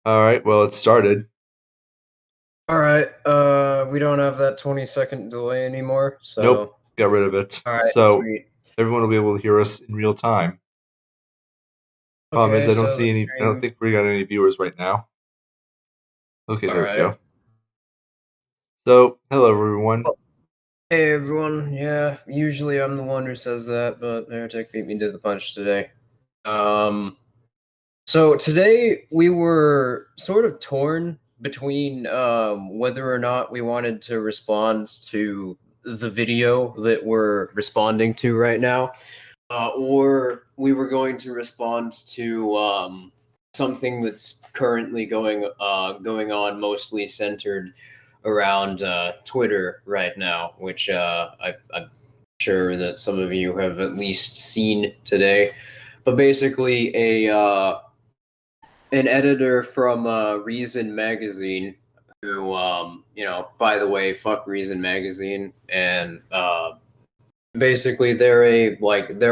All right, well, it started. All right. We don't have that 20-second delay anymore, Nope, so got rid of it. all right, So sweet. everyone will be able to hear us in real time. Problem is, Okay, I don't so see the any. I don't stream. think we got any viewers right now. Okay, All there we right. go. So, hello everyone. Well, hey everyone. Yeah, usually I'm the one who says that, but Heretic beat me to the punch today. Um, so today we were sort of torn between whether or not we wanted to respond to the video that we're responding to right now. Or we were going to respond to something that's currently going on, mostly centered around Twitter right now, which I'm sure that some of you have at least seen today. But basically, a an editor from Reason magazine, who by the way, fuck Reason magazine, and basically they're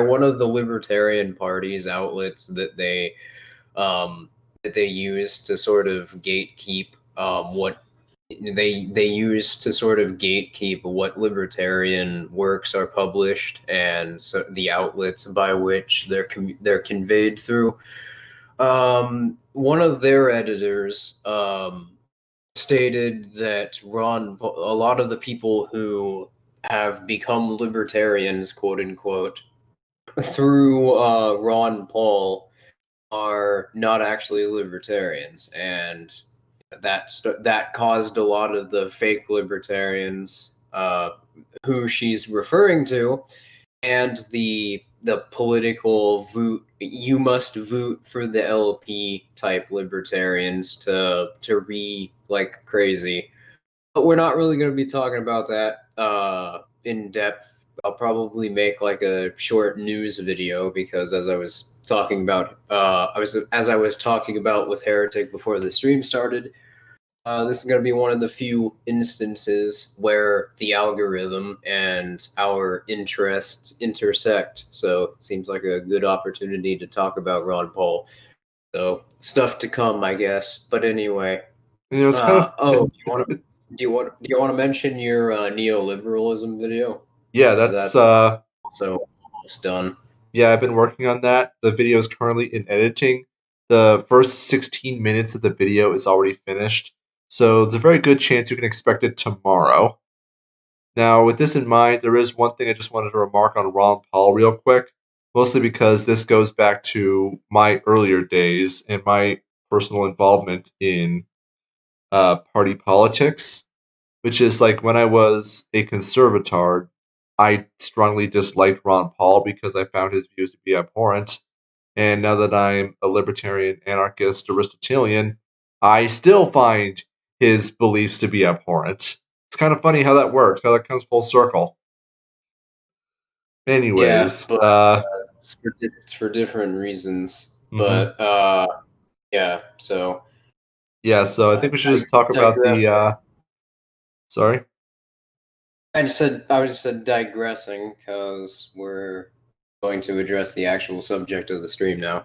one of the libertarian party's outlets um that they use to sort of gatekeep what they use to sort of gatekeep what libertarian works are published, and so the outlets by which they're conveyed through. One of their editors stated that a lot of the people who have become libertarians, quote unquote, through Ron Paul are not actually libertarians, and that caused a lot of the fake libertarians, who she's referring to, and the political vote, you must vote for the LP type libertarians to re like crazy. But we're not really going to be talking about that in depth. I'll probably make like a short news video, because as I was talking about, as I was talking about with Heretic before the stream started, this is going to be one of the few instances where the algorithm and our interests intersect. So it seems like a good opportunity to talk about Ron Paul. So stuff to come, I guess. But anyway, It's kind of do you want to mention your neoliberalism video? yeah. Because That's that's also almost done. yeah. I've been working on that. The video is currently in editing. The first 16 minutes of the video is already finished, so there's a very good chance you can expect it tomorrow. Now, with this in mind, there is one thing I just wanted to remark on Ron Paul real quick, mostly because this goes back to my earlier days and my personal involvement in party politics, which is like when I was a conservatard, I strongly disliked Ron Paul because I found his views to be abhorrent. And now that I'm a libertarian, anarchist, Aristotelian, I still find his beliefs to be abhorrent. It's kind of funny how that works, how that comes full circle. Yeah, Anyways, but it's for different reasons. mhm. But yeah, so Yeah, so I think we should I just talk about the, digressing. sorry? I just said digressing because we're going to address the actual subject of the stream now.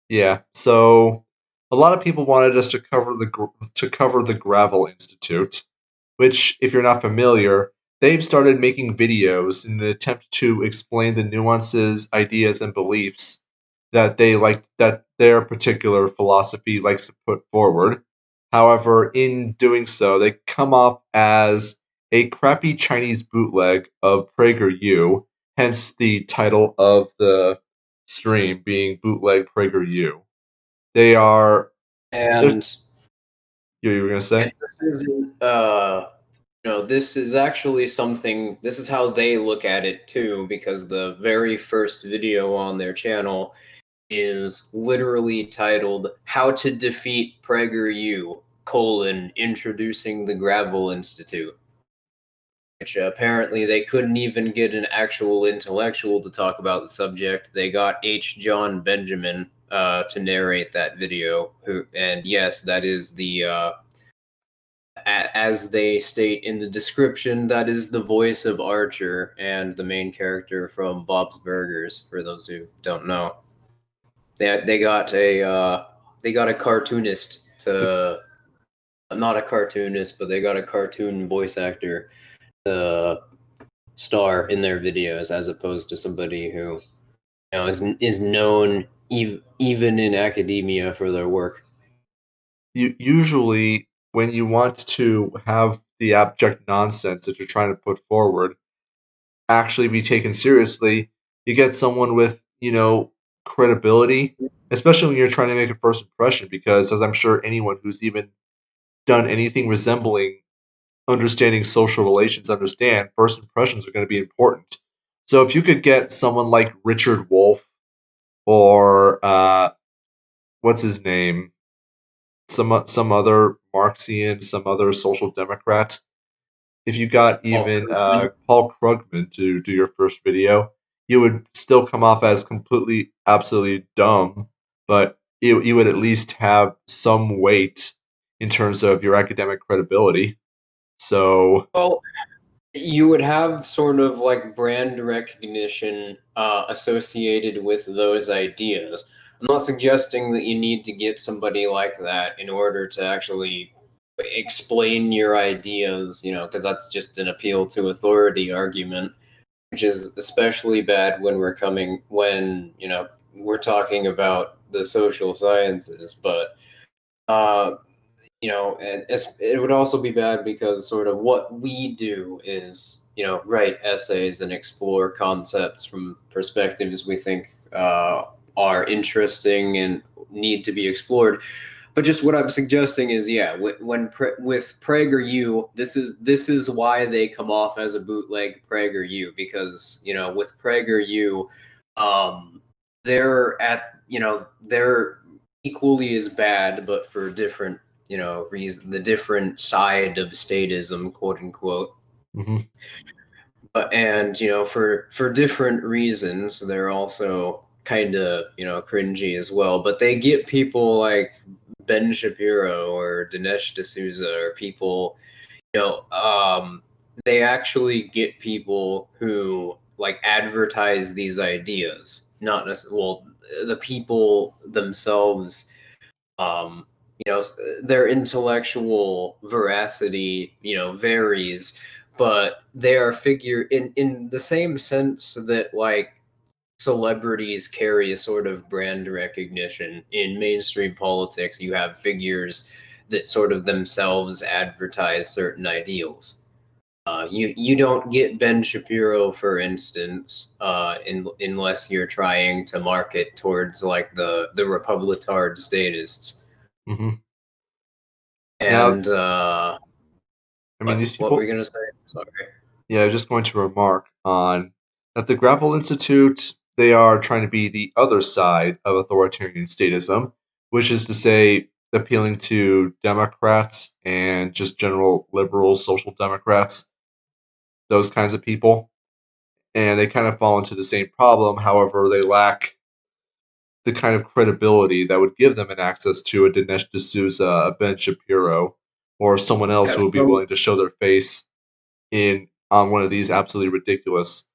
Yeah, so a lot of people wanted us to cover the Gravel Institute, which, if you're not familiar, they've started making videos in an attempt to explain the nuances, ideas, and beliefs that their particular philosophy likes to put forward. However, in doing so, they come off as a crappy Chinese bootleg of PragerU, hence the title of the stream being Bootleg PragerU. They are there's And you were gonna say? this isn't this is actually something. This is how they look at it too, because the very first video on their channel is literally titled "How to Defeat PragerU: Introducing the Gravel Institute," which apparently they couldn't even get an actual intellectual to talk about the subject. They got H. John Benjamin to narrate that video. And yes, that is as they state in the description, that is the voice of Archer and the main character from Bob's Burgers. For those who don't know, they got a cartoonist to not a cartoonist, but they got a cartoon voice actor to star in their videos, as opposed to somebody who is known even in academia for their work. Usually, when you want to have the abject nonsense that you're trying to put forward actually be taken seriously, you get someone with, credibility, especially when you're trying to make a first impression, because as I'm sure anyone who's even done anything resembling understanding social relations understand, first impressions are going to be important. So if you could get someone like Richard Wolff or what's his name, some other Marxian, some other social democrat, if you got Paul even Krugman. Paul Krugman to do your first video, you would still come off as completely, absolutely dumb, but you would at least have some weight in terms of your academic credibility. So, Well, you would have sort of like brand recognition associated with those ideas. I'm not suggesting that you need to get somebody like that in order to actually explain your ideas, because that's just an appeal to authority argument, which is especially bad when we're talking about the social sciences. But uh, and it would also be bad because sort of what we do is, write essays and explore concepts from perspectives we think are interesting and need to be explored. But just what I'm suggesting is, yeah, with PragerU, this is why they come off as a bootleg PragerU, because with PragerU, um, they're equally as bad, but for different reason, the different side of statism, quote unquote. mhm, But and for different reasons, they're also kind of cringy as well. But they get people like Ben Shapiro or Dinesh D'Souza or people, you know, um, they actually get people who like advertise these ideas, not necessarily, well, the people themselves, um, their intellectual veracity, varies, but they are figure in the same sense that like celebrities carry a sort of brand recognition in mainstream politics. You have figures that sort of themselves advertise certain ideals. You don't get Ben Shapiro, for instance, unless you're trying to market towards like the Republicard statists. mhm. Now, And I mean, these what were you people, gonna say? Sorry. yeah, I was just going to remark on that the Grapple Institute, they are trying to be the other side of authoritarian statism, which is to say, appealing to Democrats and just general liberal social democrats, those kinds of people. And they kind of fall into the same problem. However, they lack the kind of credibility that would give them an access to a Dinesh D'Souza, a Ben Shapiro, or someone else Yeah, who would be so willing to show their face in on one of these absolutely ridiculous,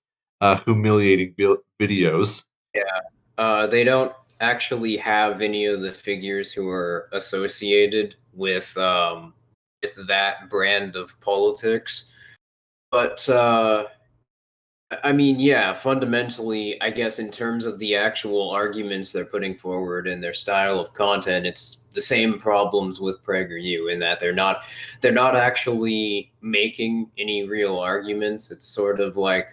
humiliating videos. yeah, they don't actually have any of the figures who are associated with that brand of politics. But I mean, yeah, fundamentally, I guess in terms of the actual arguments they're putting forward and their style of content, it's the same problems with PragerU in that they're not actually making any real arguments. It's sort of like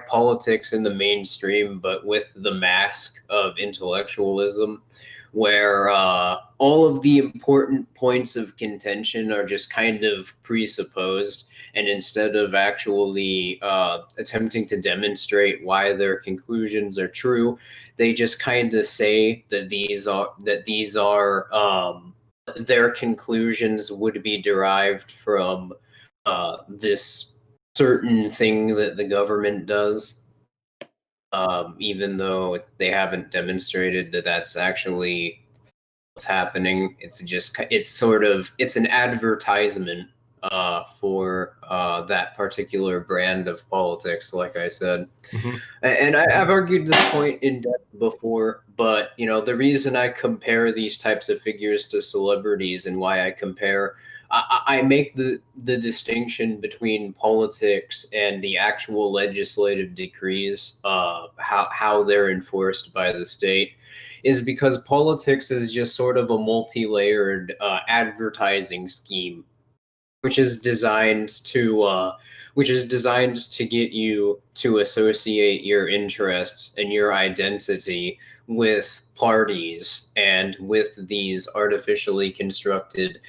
politics in the mainstream, but with the mask of intellectualism, where all of the important points of contention are just kind of presupposed, and instead of actually attempting to demonstrate why their conclusions are true, they just kind of say that these are their conclusions would be derived from this certain thing that the government does, even though they haven't demonstrated that that's actually what's happening. It's an advertisement for that particular brand of politics, like I said. Hmm. And I've argued this point in depth before, but the reason I compare these types of figures to celebrities and why I compare, I make the distinction between politics and the actual legislative decrees, how they're enforced by the state, is because politics is just sort of a multi-layered advertising scheme which is designed to get you to associate your interests and your identity with parties and with these artificially constructed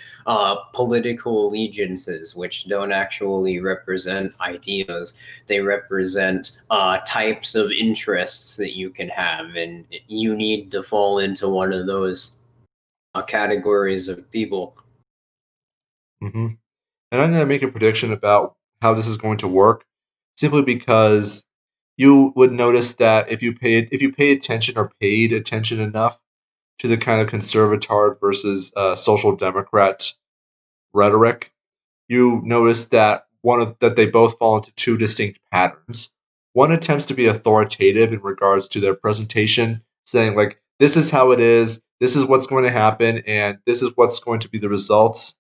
political allegiances, which don't actually represent ideas. They represent types of interests that you can have, and you need to fall into one of those categories of people. Hmm. And I'm going to make a prediction about how this is going to work, simply because you would notice that if you pay attention or paid attention enough to the kind of conservatard versus social democrat rhetoric, you notice that that they both fall into two distinct patterns. One attempts to be authoritative in regards to their presentation, saying like, "This is how it is. This is what's going to happen, and this is what's going to be the results,"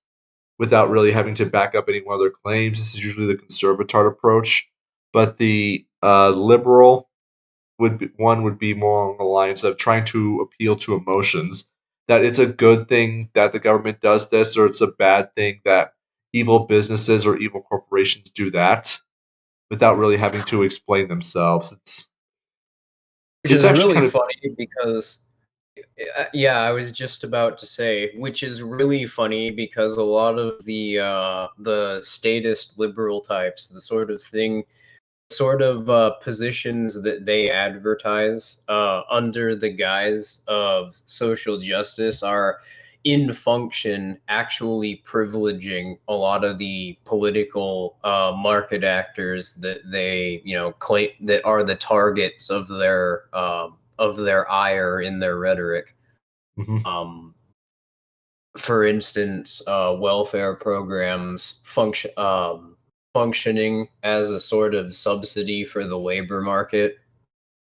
without really having to back up any one of their claims. This is usually the conservatard approach. But the liberal would be more along the lines of trying to appeal to emotions. That it's a good thing that the government does this, or it's a bad thing that evil businesses or evil corporations do that, without really having to explain themselves. Which It's is actually really kind of. funny because yeah, I was just about to say, which is really funny because a lot of the statist liberal types, the sort of positions that they advertise under the guise of social justice are in function actually privileging a lot of the political market actors that they claim that are the targets of their ire in their rhetoric. Mhm, um, for instance, welfare programs functioning as a sort of subsidy for the labor market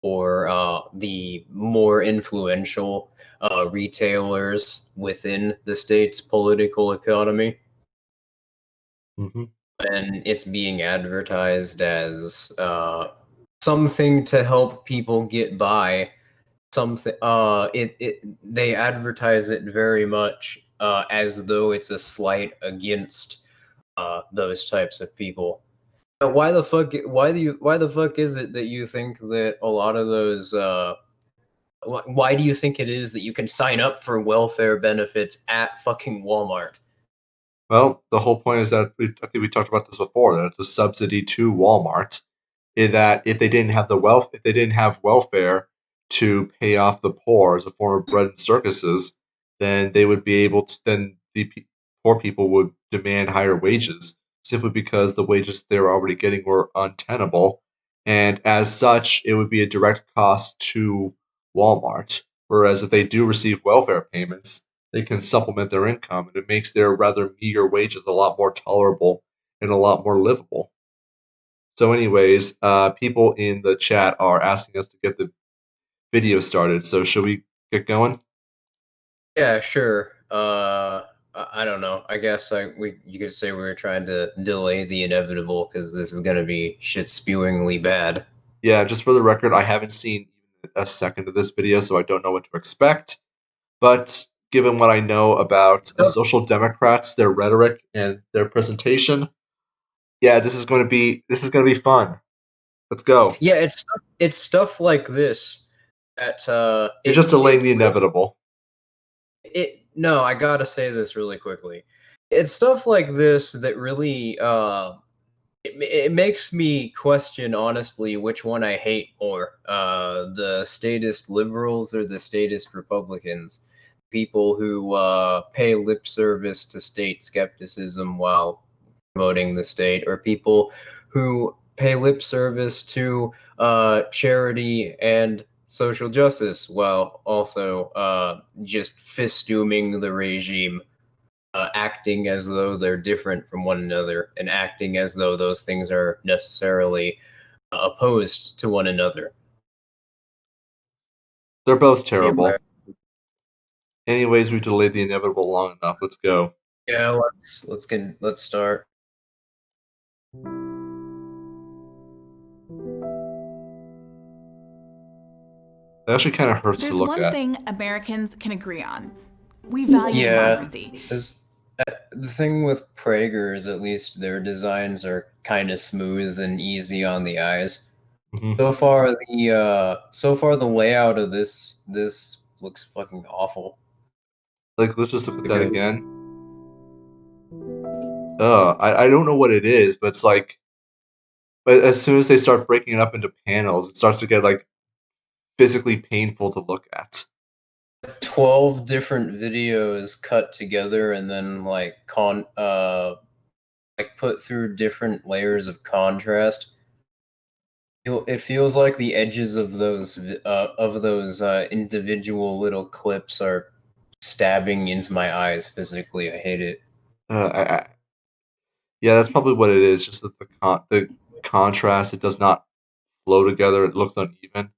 or the more influential retailers within the state's political economy. mhm, And it's being advertised as something to help people get by. Something it they advertise it very much as though it's a slight against those types of people. Now, why the fuck is it that you think that a lot of those why do you think it is that you can sign up for welfare benefits at fucking Walmart? Well, the whole point is that I think we talked about this before, that it's a subsidy to Walmart. In that if they didn't have welfare to pay off the poor as a form of bread and circuses, then they would be able to. Then poor people would demand higher wages simply because the wages they were already getting were untenable, and as such, it would be a direct cost to Walmart. Whereas if they do receive welfare payments, they can supplement their income, and it makes their rather meager wages a lot more tolerable and a lot more livable. So, anyways, people in the chat are asking us to get the video started. So, should we get going? Yeah, sure. I don't know. I guess you could say we were trying to delay the inevitable because this is gonna be shit spewingly bad. Yeah, just for the record, I haven't seen even a second of this video, so I don't know what to expect. But given what I know about the Stuff Social Democrats, their rhetoric, and their presentation, yeah, this is gonna be fun. Let's go. Yeah, it's stuff like this that You're just it delaying the really inevitable. it no, I gotta say this really quickly. It's stuff like this that really it makes me question honestly which one I hate more, the statist liberals or the statist Republicans. People who pay lip service to state skepticism while promoting the state, or people who pay lip service to charity and social justice while also just fistuming the regime. acting as though they're different from one another and acting as though those things are necessarily opposed to one another. They're both Anyway, terrible. Anyways, we've delayed the inevitable long enough. Let's go. yeah, let's start. It actually kind of hurts There's to look one at. thing Americans can agree on. We value democracy. The thing with Prager is at least their designs are kind of smooth and easy on the eyes. Mm-hmm. So far the layout of this looks fucking awful. Like, let's just look at that again. I don't know what it is, but it's like, but as soon as they start breaking it up into panels, it starts to get like physically painful to look at. 12 different videos cut together and then like put through different layers of contrast. It feels like the edges of those individual little clips are stabbing into my eyes physically. I hate it. Yeah, that's probably what it is. Just that the contrast, it does not flow together. It looks uneven.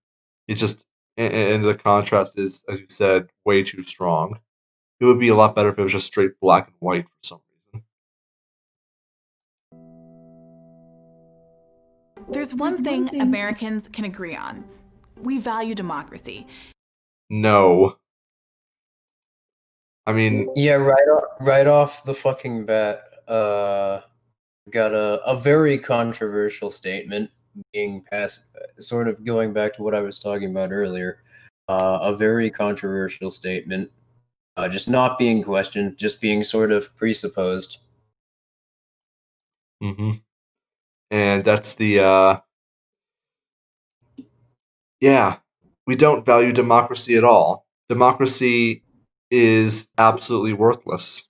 It's just, and the contrast is, as you said, way too strong. It would be a lot better if it was just straight black and white for some reason. There's one thing Americans can agree on. We value democracy. No. I mean, yeah, right off the fucking bat, got a very controversial statement being passed, sort of going back to what I was talking about earlier. A very controversial statement, just not being questioned, just being sort of presupposed. mm-hmm. And that's yeah, we don't value democracy at all. Democracy is absolutely worthless.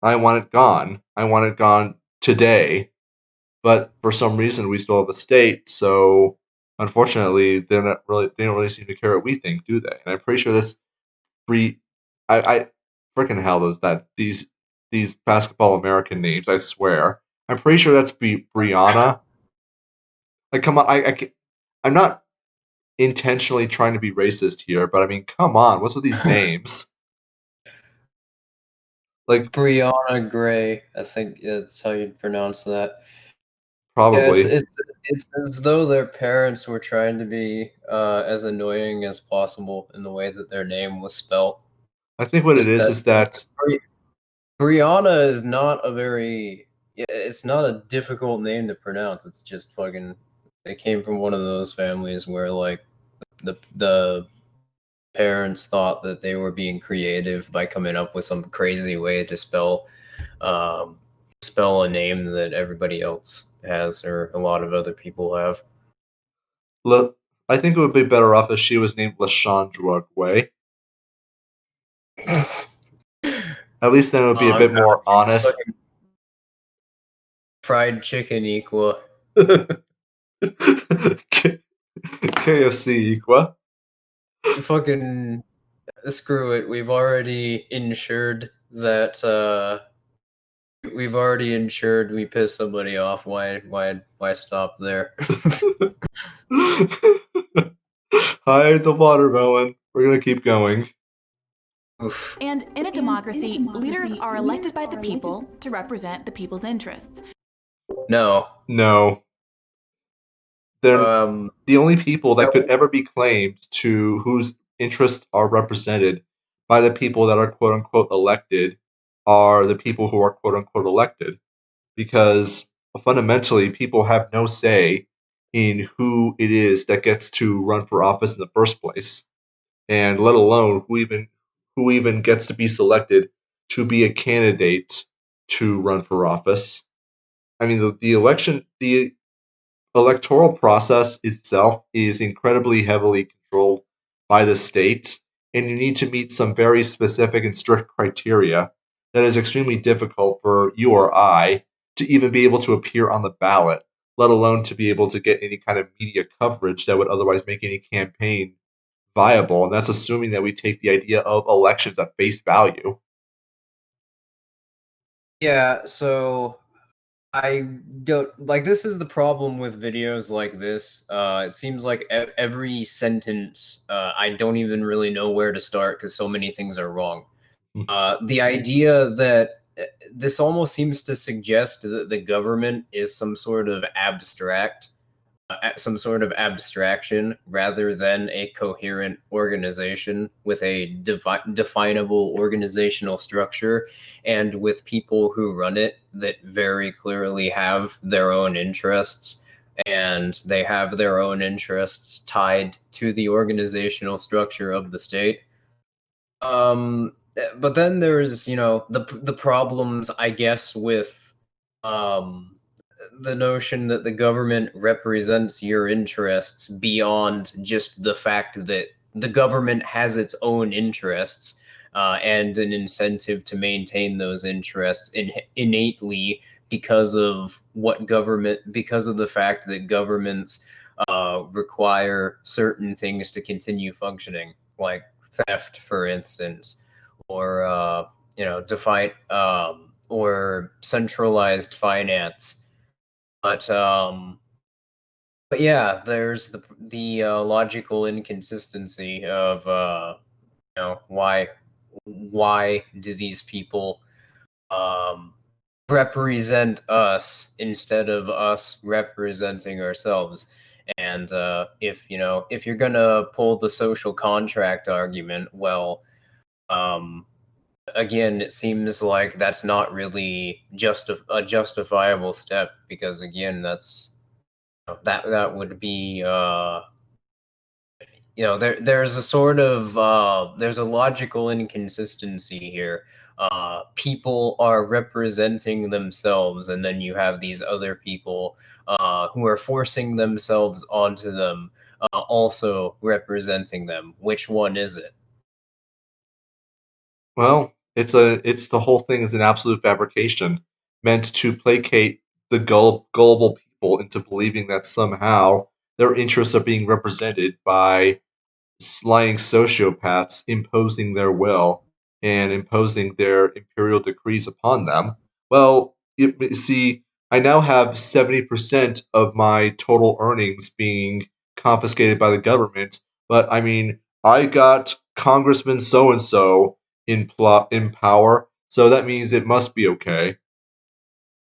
I want it gone. I want it gone today. But for some reason, we still have a state, so unfortunately, they don't really seem to care what we think, do they? And I'm pretty sure this I freaking hell these basketball American names. I swear, I'm pretty sure that's Brianna. Like, come on, I'm not intentionally trying to be racist here, but I mean, come on, what's with these names? Like, Brianna Gray, I think that's how you'd pronounce that. probably. Yeah, it's as though their parents were trying to be as annoying as possible in the way that their name was spelled. I think what it Just is that Brianna is not a very. It's not a difficult name to pronounce. It's just fucking. It came from one of those families where like the parents thought that they were being creative by coming up with some crazy way to spell a name that everybody else has or a lot of other people have. I think it would be better off if she was named Lashandra Gway. At least then it would be a bit more honest. Fried chicken equa. KFC equa. Fucking screw it. We've already insured that we piss somebody off. Why stop there? Hide the watermelon. We're gonna keep going. Oof. And in a democracy, leaders are elected by the people to represent the people's interests. No. They're the only people that could ever be claimed to whose interests are represented by the people that are quote unquote elected are the people who are quote unquote elected. Because fundamentally, people have no say in who it is that gets to run for office in the first place, and let alone who even gets to be selected to be a candidate to run for office. I mean, the electoral process itself is incredibly heavily controlled by the state, and you need to meet some very specific and strict criteria that is extremely difficult for you or I to even be able to appear on the ballot, let alone to be able to get any kind of media coverage that would otherwise make any campaign viable. And that's assuming that we take the idea of elections at face value. Yeah, so I don't like this is the problem with videos like this. It seems like every sentence, I don't even really know where to start because so many things are wrong. The idea that this almost seems to suggest that the government is some sort of abstraction rather than a coherent organization with a definable organizational structure and with people who run it that very clearly have their own interests, and they have their own interests tied to the organizational structure of the state. But then there's, the problems, I guess, with um the notion that the government represents your interests beyond just the fact that the government has its own interests, and an incentive to maintain those interests innately because of the fact that governments require certain things to continue functioning, like theft, for instance, or define or centralized finance. But yeah, there's the logical inconsistency of why do these people um, represent us instead of us representing ourselves? And if you're gonna pull the social contract argument, well, um, again, it seems like that's not really just a justifiable step, because again, that would be there's a sort of there's a logical inconsistency here. People are representing themselves, and then you have these other people who are forcing themselves onto them, also representing them. Which one is it? Well, it's the whole thing is an absolute fabrication meant to placate the gullible people into believing that somehow their interests are being represented by lying sociopaths imposing their will and imposing their imperial decrees upon them. Well, see, I now have 70% of my total earnings being confiscated by the government, but I mean, I got Congressman so and so in power, so that means it must be okay.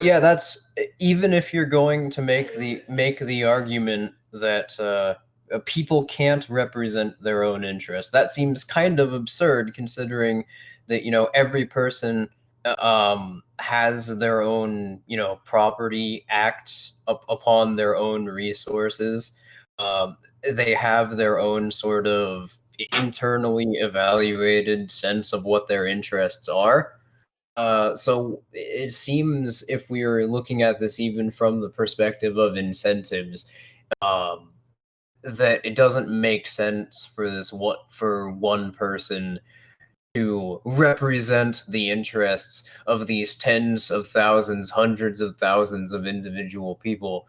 Yeah, that's even if you're going to make the argument that people can't represent their own interests. That seems kind of absurd, considering that every person has their own property, acts upon their own resources. Um, they have their own sort of internally evaluated sense of what their interests are. So it seems, if we are looking at this even from the perspective of incentives, um, that it doesn't make sense for one person to represent the interests of these tens of thousands, hundreds of thousands of individual people,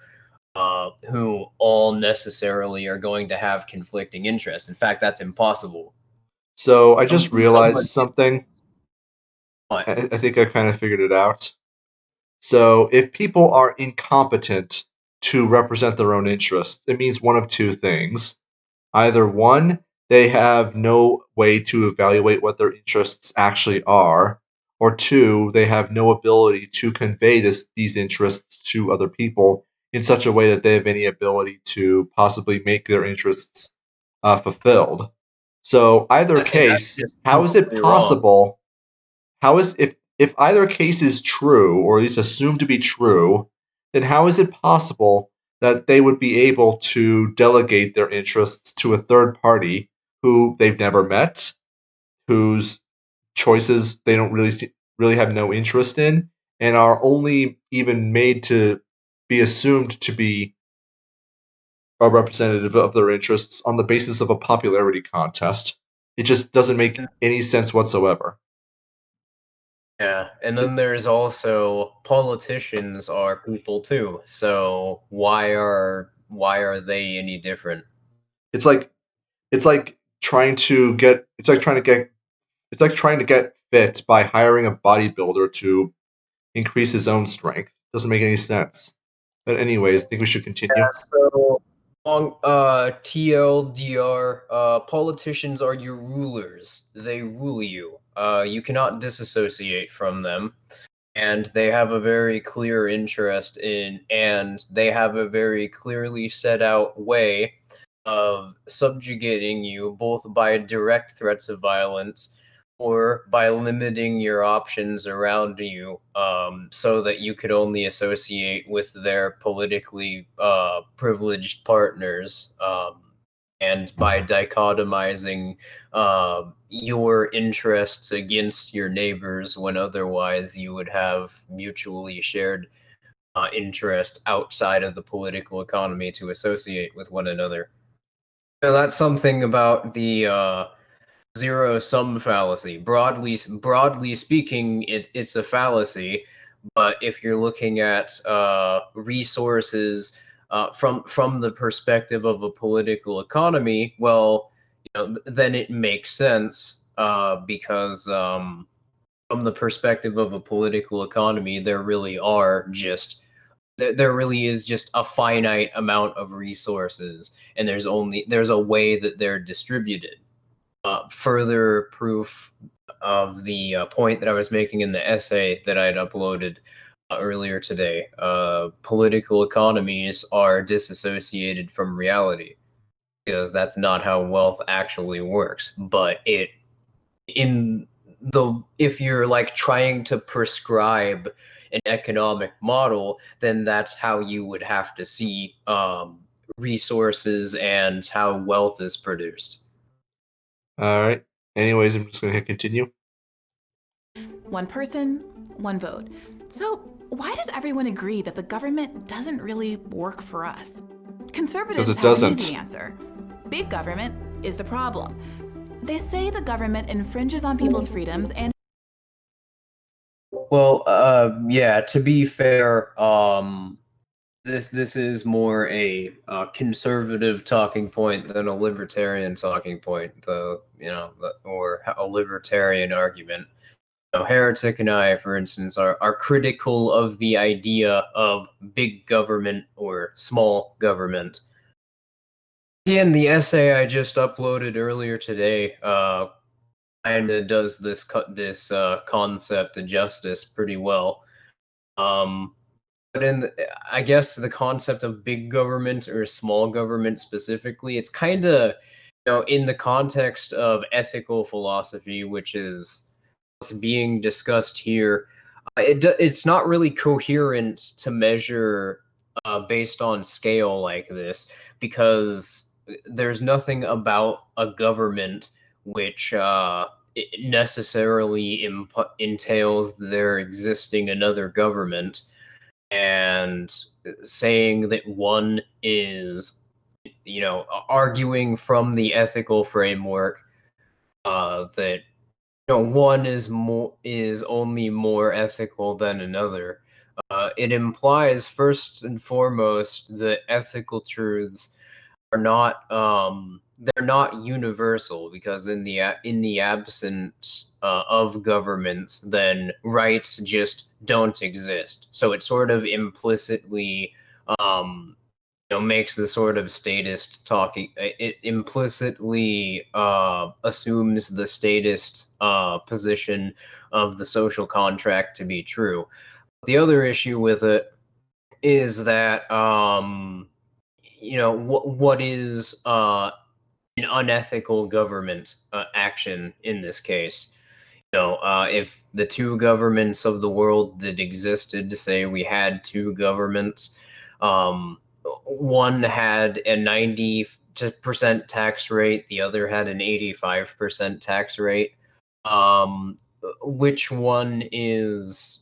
who all necessarily are going to have conflicting interests. In fact, that's impossible. So I just realized Someone, something. what? I think I kind of figured it out. So if people are incompetent to represent their own interests, it means one of two things. Either one, they have no way to evaluate what their interests actually are, or two, they have no ability to convey these interests to other people in such a way that they have any ability to possibly make their interests fulfilled. So either And that's case, just how is it completely wrong. possible how is if either case is true, or at least assumed to be true, then how is it possible that they would be able to delegate their interests to a third party who they've never met, whose choices they don't really have no interest in, and are only even made to be assumed to be a representative of their interests on the basis of a popularity contest? It just doesn't make any sense whatsoever. Yeah, and then there's also politicians are people too. So why are they any different? It's like it's like trying to get it's like trying to get fit by hiring a bodybuilder to increase his own strength. Doesn't make any sense. But anyways, I think we should continue. So on TLDR, politicians are your rulers. They rule you. You cannot disassociate from them. And they have a very clear interest in, and they have a very clearly set out way of subjugating you, both by direct threats of violence or by limiting your options around you, so that you could only associate with their politically privileged partners, and by dichotomizing your interests against your neighbors when otherwise you would have mutually shared interests outside of the political economy to associate with one another. So that's something about the zero sum fallacy. Broadly speaking, it's a fallacy, but if you're looking at resources from the perspective of a political economy, well, then it makes sense, because from the perspective of a political economy, there really is just a finite amount of resources, and there's a way that they're distributed. Further proof of the point that I was making in the essay that I'd uploaded earlier today. Political economies are disassociated from reality because that's not how wealth actually works. But if you're like trying to prescribe an economic model, then that's how you would have to see resources and how wealth is produced. All right. Anyways, I'm just going to hit continue. One person, one vote. So, why does everyone agree that the government doesn't really work for us? Conservatives Because it have an doesn't. easy answer. Big government is the problem. They say the government infringes on people's freedoms and Well, yeah, to be fair, this is more a conservative talking point than a libertarian talking point, or a libertarian argument. Heretic and I, for instance, are critical of the idea of big government or small government. Again, the essay I just uploaded earlier today kind of does this concept of justice pretty well. But I guess the concept of big government or small government specifically, it's kind of, in the context of ethical philosophy, which is what's being discussed here. It's not really coherent to measure based on scale like this, because there's nothing about a government which it necessarily entails there existing another government, and saying that one is, arguing from the ethical framework that one is only more ethical than another. It implies first and foremost that ethical truths are not they're not universal, because in the absence of governments, then rights just don't exist. So it sort of implicitly makes the sort of statist talking. It implicitly assumes the statist position of the social contract to be true. The other issue with it is that what is an unethical government action in this case. If the two governments of the world that existed, say we had two governments, one had a 90% tax rate, the other had an 85% tax rate. Which one is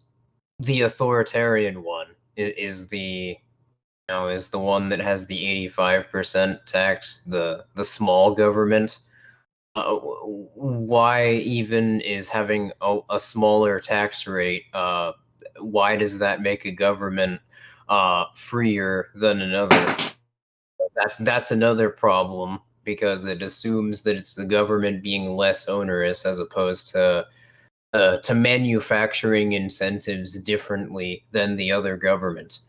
the authoritarian one? Is the one that has the 85% tax the small government? Why even is having a smaller tax rate? Why does that make a government freer than another? That's another problem, because it assumes that it's the government being less onerous as opposed to to manufacturing incentives differently than the other government,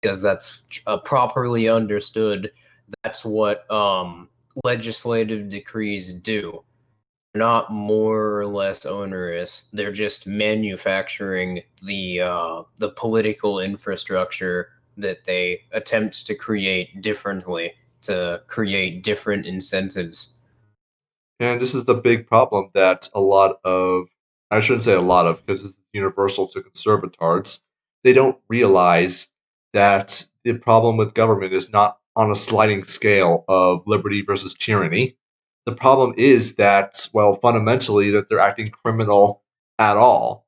because that's properly understood. That's what legislative decrees do. They're not more or less onerous. They're just manufacturing the political infrastructure that they attempt to create differently to create different incentives. And this is the big problem that a lot of, I shouldn't say a lot of, because this is universal to conservatards, they don't realize that the problem with government is not on a sliding scale of liberty versus tyranny. The problem is that, well, fundamentally, that they're acting criminal at all.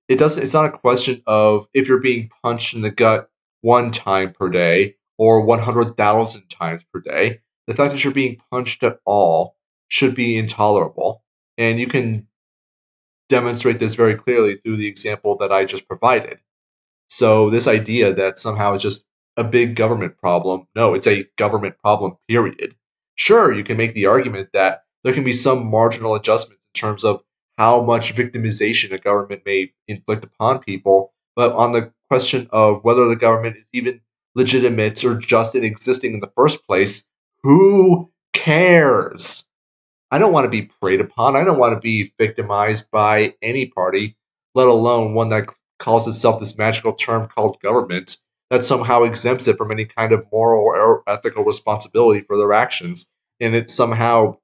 It's not a question of if you're being punched in the gut one time per day or 100,000 times per day. The fact that you're being punched at all should be intolerable. And you can demonstrate this very clearly through the example that I just provided. So this idea that somehow it's just a big government problem, no, it's a government problem, period. Sure, you can make the argument that there can be some marginal adjustments in terms of how much victimization a government may inflict upon people, but on the question of whether the government is even legitimate or just in existing in the first place, who cares? I don't want to be preyed upon. I don't want to be victimized by any party, let alone one that calls itself this magical term called government that somehow exempts it from any kind of moral or ethical responsibility for their actions. And it somehow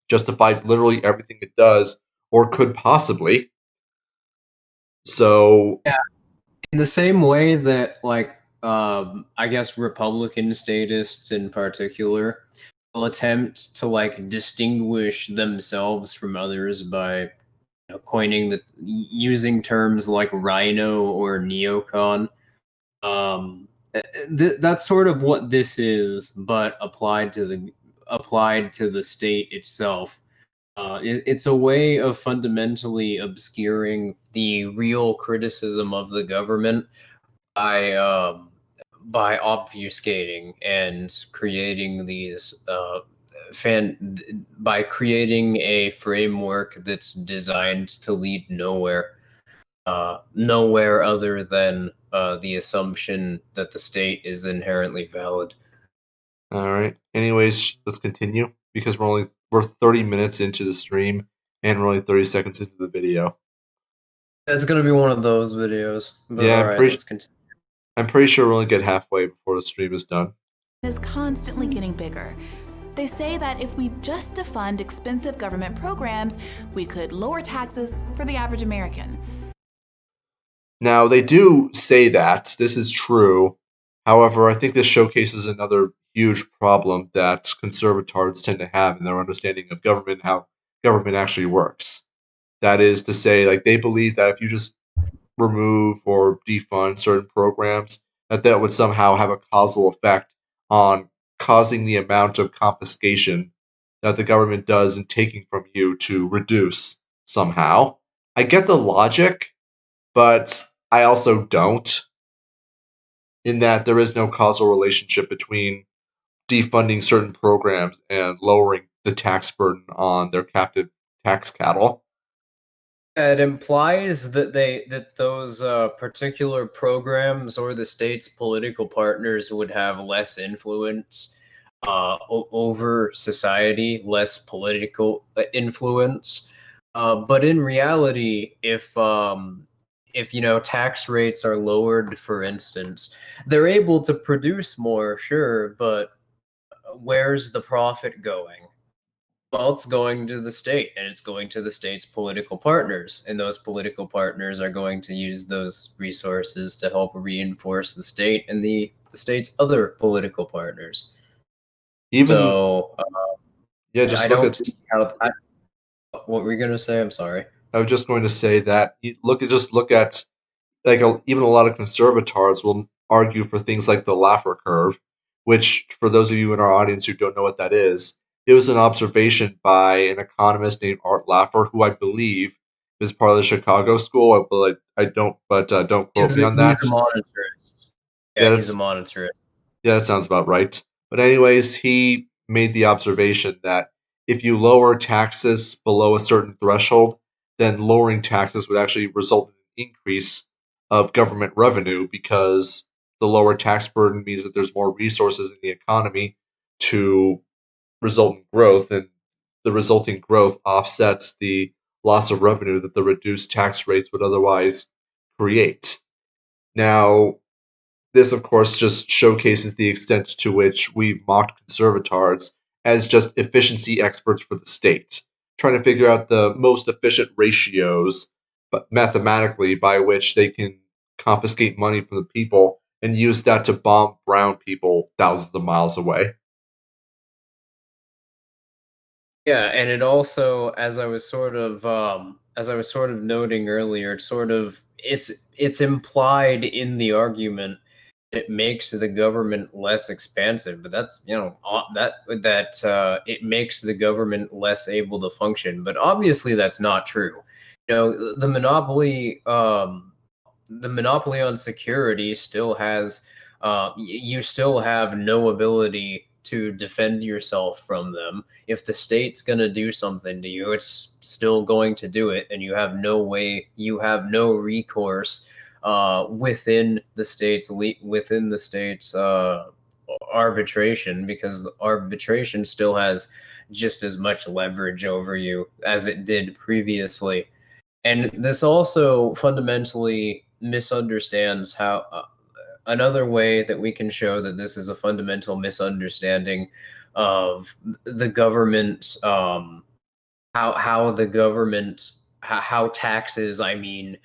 justifies literally everything it does or could possibly. So, Yeah, in the same way that, like, I guess Republican statists in particular will attempt to like distinguish themselves from others by coining the using terms like rhino or neocon. That's sort of what this is, but applied to the state itself. It's a way of fundamentally obscuring the real criticism of the government by obfuscating and creating these by creating a framework that's designed to lead nowhere other than the assumption that the state is inherently valid. all right. Anyways, let's continue because we're 30 minutes into the stream and we're only 30 seconds into the video. It's gonna be one of those videos, but Yeah, all right, let's continue. I'm pretty sure we'll only get halfway before the stream is done. Is constantly getting bigger. They say that if we just defund expensive government programs, we could lower taxes for the average American. Now, they do say that. This is true. However, I think this showcases another huge problem that conservatards tend to have in their understanding of government, how government actually works. That is to say, like, they believe that if you just remove or defund certain programs, that would somehow have a causal effect on causing the amount of confiscation that the government does in taking from you to reduce somehow. I get the logic, but I also don't, in that there is no causal relationship between defunding certain programs and lowering the tax burden on their captive tax cattle. It implies that those particular programs or the state's political partners would have less influence over society, less political influence. But in reality, if tax rates are lowered, for instance, they're able to produce more, sure, but where's the profit going? Well, it's going to the state, and it's going to the state's political partners, and those political partners are going to use those resources to help reinforce the state and the state's other political partners. Even So yeah, I just look don't at. see how. What were you gonna say? I'm sorry. I was just going to say that look at like even a lot of conservatards will argue for things like the Laffer curve, which for those of you in our audience who don't know what that is, it was an observation by an economist named Art Laffer, who I believe is part of the Chicago School. But I don't, but don't quote me on He's that. a monetarist. Yeah, Yeah, he's a that's monetarist. yeah, that sounds about right. But anyways, he made the observation that if you lower taxes below a certain threshold, then lowering taxes would actually result in an increase of government revenue because the lower tax burden means that there's more resources in the economy to result in growth, and the resulting growth offsets the loss of revenue that the reduced tax rates would otherwise create. Now, this, of course, just showcases the extent to which we've mocked conservatards as just efficiency experts for the state, trying to figure out the most efficient ratios, but mathematically, by which they can confiscate money from the people and use that to bomb brown people thousands of miles away. Yeah, and it also, as I was sort of noting earlier, it's implied in the argument it makes the government less expansive, but that's, that it makes the government less able to function. But obviously that's not true. You know, the monopoly on security still has you still have no ability to defend yourself from them. If the state's going to do something to you, it's still going to do it, and you have no recourse within the state's arbitration, because arbitration still has just as much leverage over you as it did previously. And this also fundamentally misunderstands how another way that we can show that this is a fundamental misunderstanding of the government's how the government how taxes, I mean,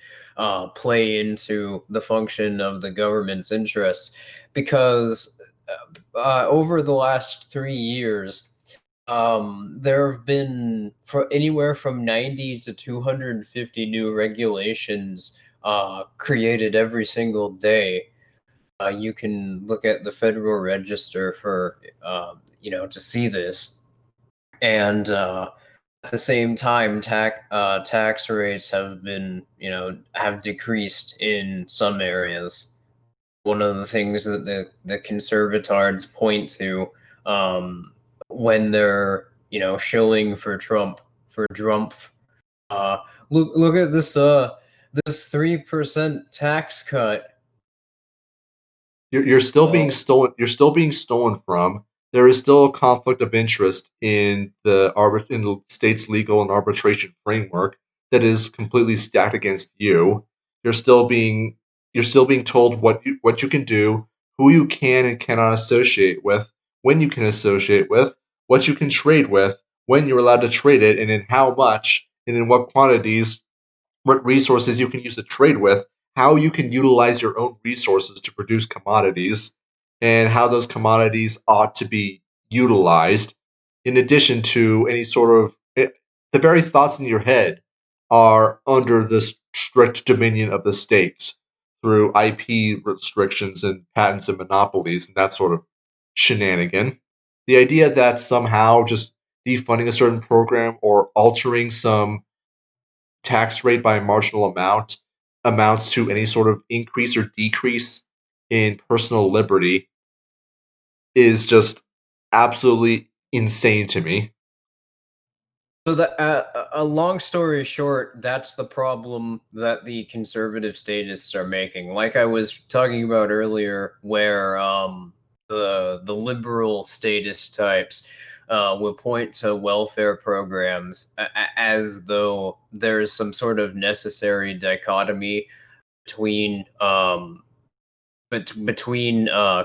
play into the function of the government's interests, because over the last 3 years, there have been for anywhere from 90 to 250 new regulations created every single day. You can look at the Federal Register for to see this, and at the same time, tax rates have decreased in some areas. One of the things that the conservatards point to, when they're shilling for Trump, uh, look at this 3% tax cut. You're still being Well, stolen. You're still being stolen from. There is still a conflict of interest in in the state's legal and arbitration framework that is completely stacked against you. You're still being you're still being told what you can do, who you can and cannot associate with, when you can associate with, what you can trade with, when you're allowed to trade it, and in how much and in what quantities, what resources you can use to trade with, how you can utilize your own resources to produce commodities, and how those commodities ought to be utilized, in addition to any sort of the very thoughts in your head are under the strict dominion of the states through IP restrictions and patents and monopolies and that sort of shenanigan. The idea that somehow just defunding a certain program or altering some tax rate by a marginal amount amounts to any sort of increase or decrease in personal liberty is just absolutely insane to me. So that a long story short, that's the problem that the conservative statists are making. Like I was talking about earlier, where the liberal statist types will point to welfare programs as though there's some sort of necessary dichotomy between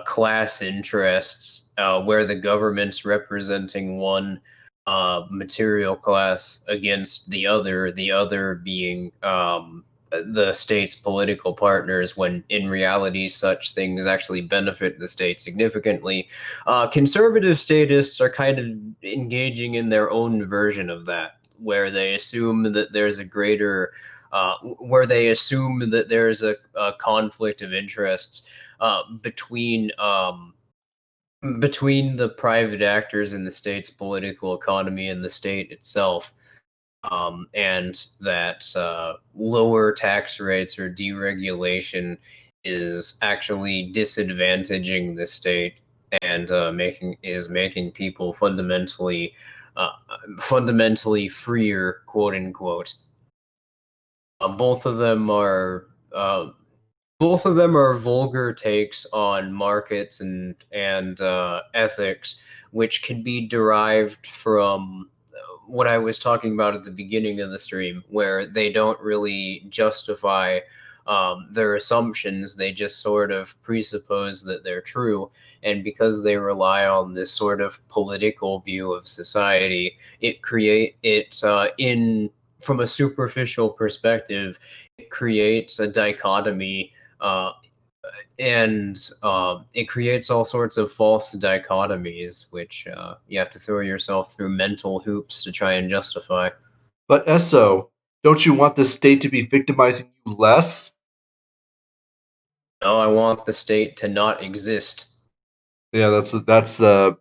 class interests, where the government's representing one material class against the other being the state's political partners, when in reality such things actually benefit the state significantly. Conservative statists are kind of engaging in their own version of that, where they assume that there's a greater where they assume that there's a conflict of interests between the private actors in the state's political economy and the state itself, and that lower tax rates or deregulation is actually disadvantaging the state, and making people fundamentally freer, quote unquote. Both of them are both of them are vulgar takes on markets and ethics, which can be derived from what I was talking about at the beginning of the stream, where they don't really justify their assumptions. They just sort of presuppose that they're true. And because they rely on this sort of political view of society, it create it's in from a superficial perspective, it creates a dichotomy, uh, and it creates all sorts of false dichotomies, which you have to throw yourself through mental hoops to try and justify. But Esso, don't you want the state to be victimizing you less? No, I want the state to not exist. Yeah, that's the that's the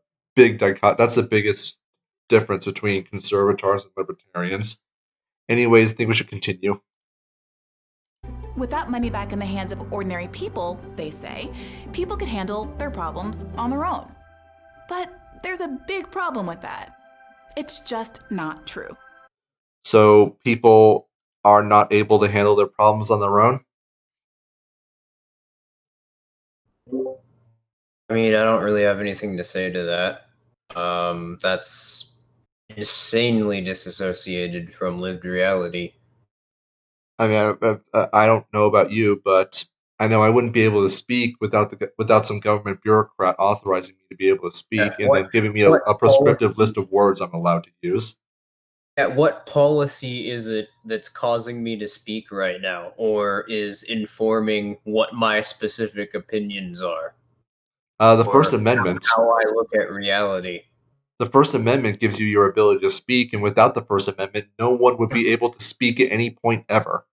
biggest difference between conservators and libertarians. Anyways, I think we should continue. With that money back in the hands of ordinary people, they say, people could handle their problems on their own. But there's a big problem with that. It's just not true. So people are not able to handle their problems on their own. I mean, I don't really have anything to say to that. That's insanely disassociated from lived reality. I mean, I don't know about you, but I know I wouldn't be able to speak without some government bureaucrat authorizing me to be able to Yeah, speak and then giving me what a prescriptive list policy? of words I'm allowed to use. Yeah, what policy is it that's causing me to speak right now, or is informing what my specific opinions are, The First or Amendment. how I look at reality? The First Amendment gives you your ability to speak, and without the First Amendment, no one would be able to speak at any point ever.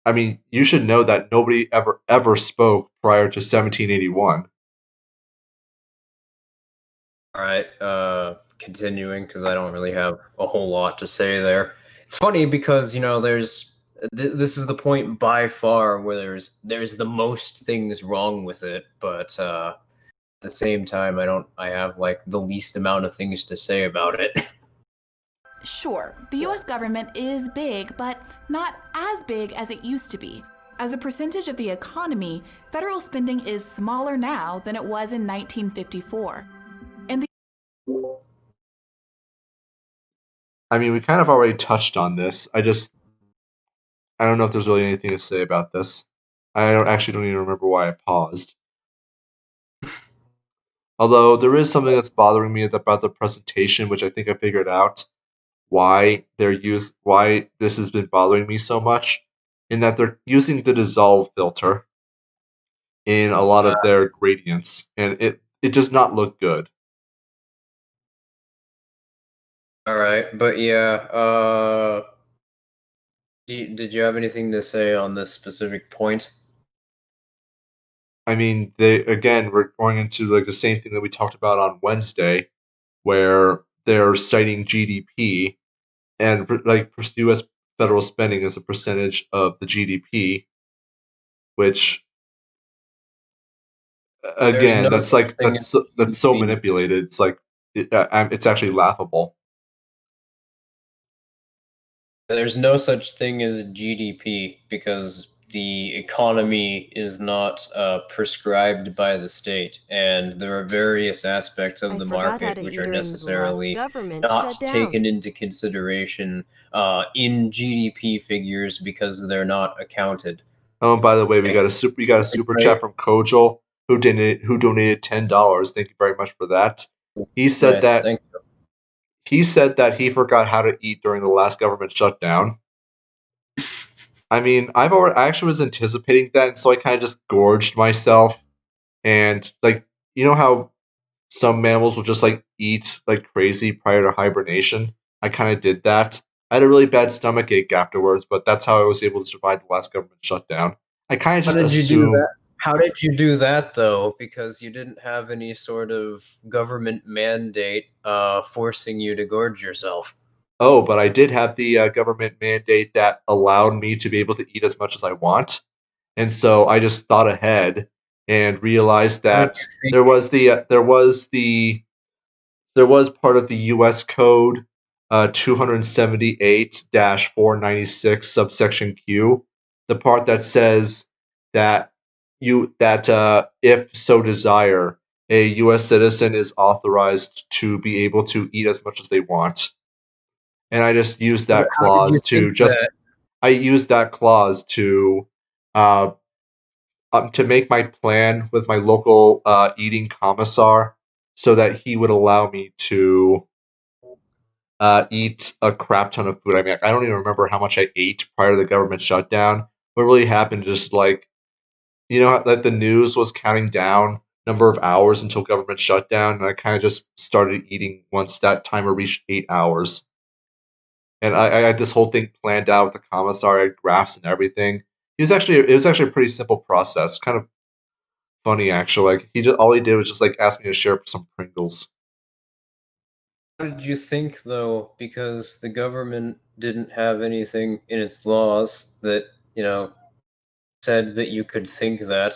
I mean, you should know that nobody ever spoke prior to 1781. All right, continuing because I don't really have a whole lot to say there. It's funny because this is the point by far where there's the most things wrong with it, but at the same time, I have like the least amount of things to say about it. Sure, the US government is big, but not as big as it used to be. As a percentage of the economy, federal spending is smaller now than it was in 1954. And the I mean, we kind of already touched on this. I don't know if there's really anything to say about this. Don't even remember why I paused. Although there is something that's bothering me about the presentation, which I think I figured out why this has been bothering me so much, in that they're using the dissolve filter in a lot Uh, of their gradients, and it does not look good. all right, but yeah, did you have anything to say on this specific point? I mean, we're going into like the same thing that we talked about on Wednesday, where they're citing GDP and like U.S. federal spending as a percentage of the GDP, which There's again, no such thing as that's so GDP. manipulated. It's like it's actually laughable. There's no such thing as GDP because the economy is not prescribed by the state, and there are various aspects of I the forgot how market to which eat are during the last necessarily government not shutdown. taken into consideration in GDP figures because they're not accounted. Oh, and by the way, Okay. we got a super Right, chat from Kojal who donated $10. Thank you very much for that. He said right. that Thank he forgot how to eat during the last government shutdown. I mean, I actually was anticipating that, and so I kind of just gorged myself. And like, you know how some mammals will just like eat like crazy prior to hibernation? I kind of did that. I had a really bad stomach ache afterwards, but that's how I was able to survive the last government shutdown. I kind of How just did you do assumed, that? How did you do that though? Because you didn't have any sort of government mandate forcing you to gorge yourself. oh, but I did have the government mandate that allowed me to be able to eat as much as I want. And so I just thought ahead and realized How did that you think? there was part of the U.S. code 278-496 subsection Q, the part that says that if so desire, a U.S. citizen is authorized to be able to eat as much as they want. And I just used But that how did you clause think to that? uh, to make my plan with my local eating commissar so that he would allow me to eat a crap ton of food. I mean, I don't even remember how much I ate prior to the government shutdown. What really happened, just like, that the news was counting down number of hours until government shutdown, and I kind of just started eating once that timer reached 8 hours. And I had this whole thing planned out with the commissar, I had graphs and everything. It was actually a pretty simple process, kind of funny actually. Like all he did was just like ask me to share some Pringles. How did you think, though? Because the government didn't have anything in its laws that, said that you could think that.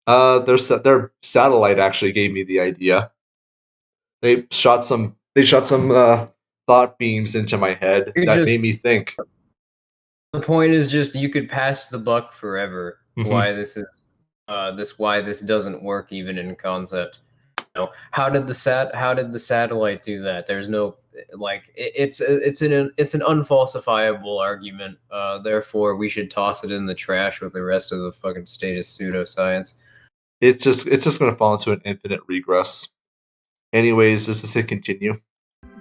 Their satellite actually gave me the idea. They shot some thought beams into my head You that just made me think. The point is just you could pass the buck forever. That's Hmm. why this doesn't work even in concept. How did the satellite do that? There's no it's an unfalsifiable argument. Therefore, we should toss it in the trash with the rest of the fucking state of pseudoscience. It's just going to fall into an infinite regress. Anyways, let's just hit continue.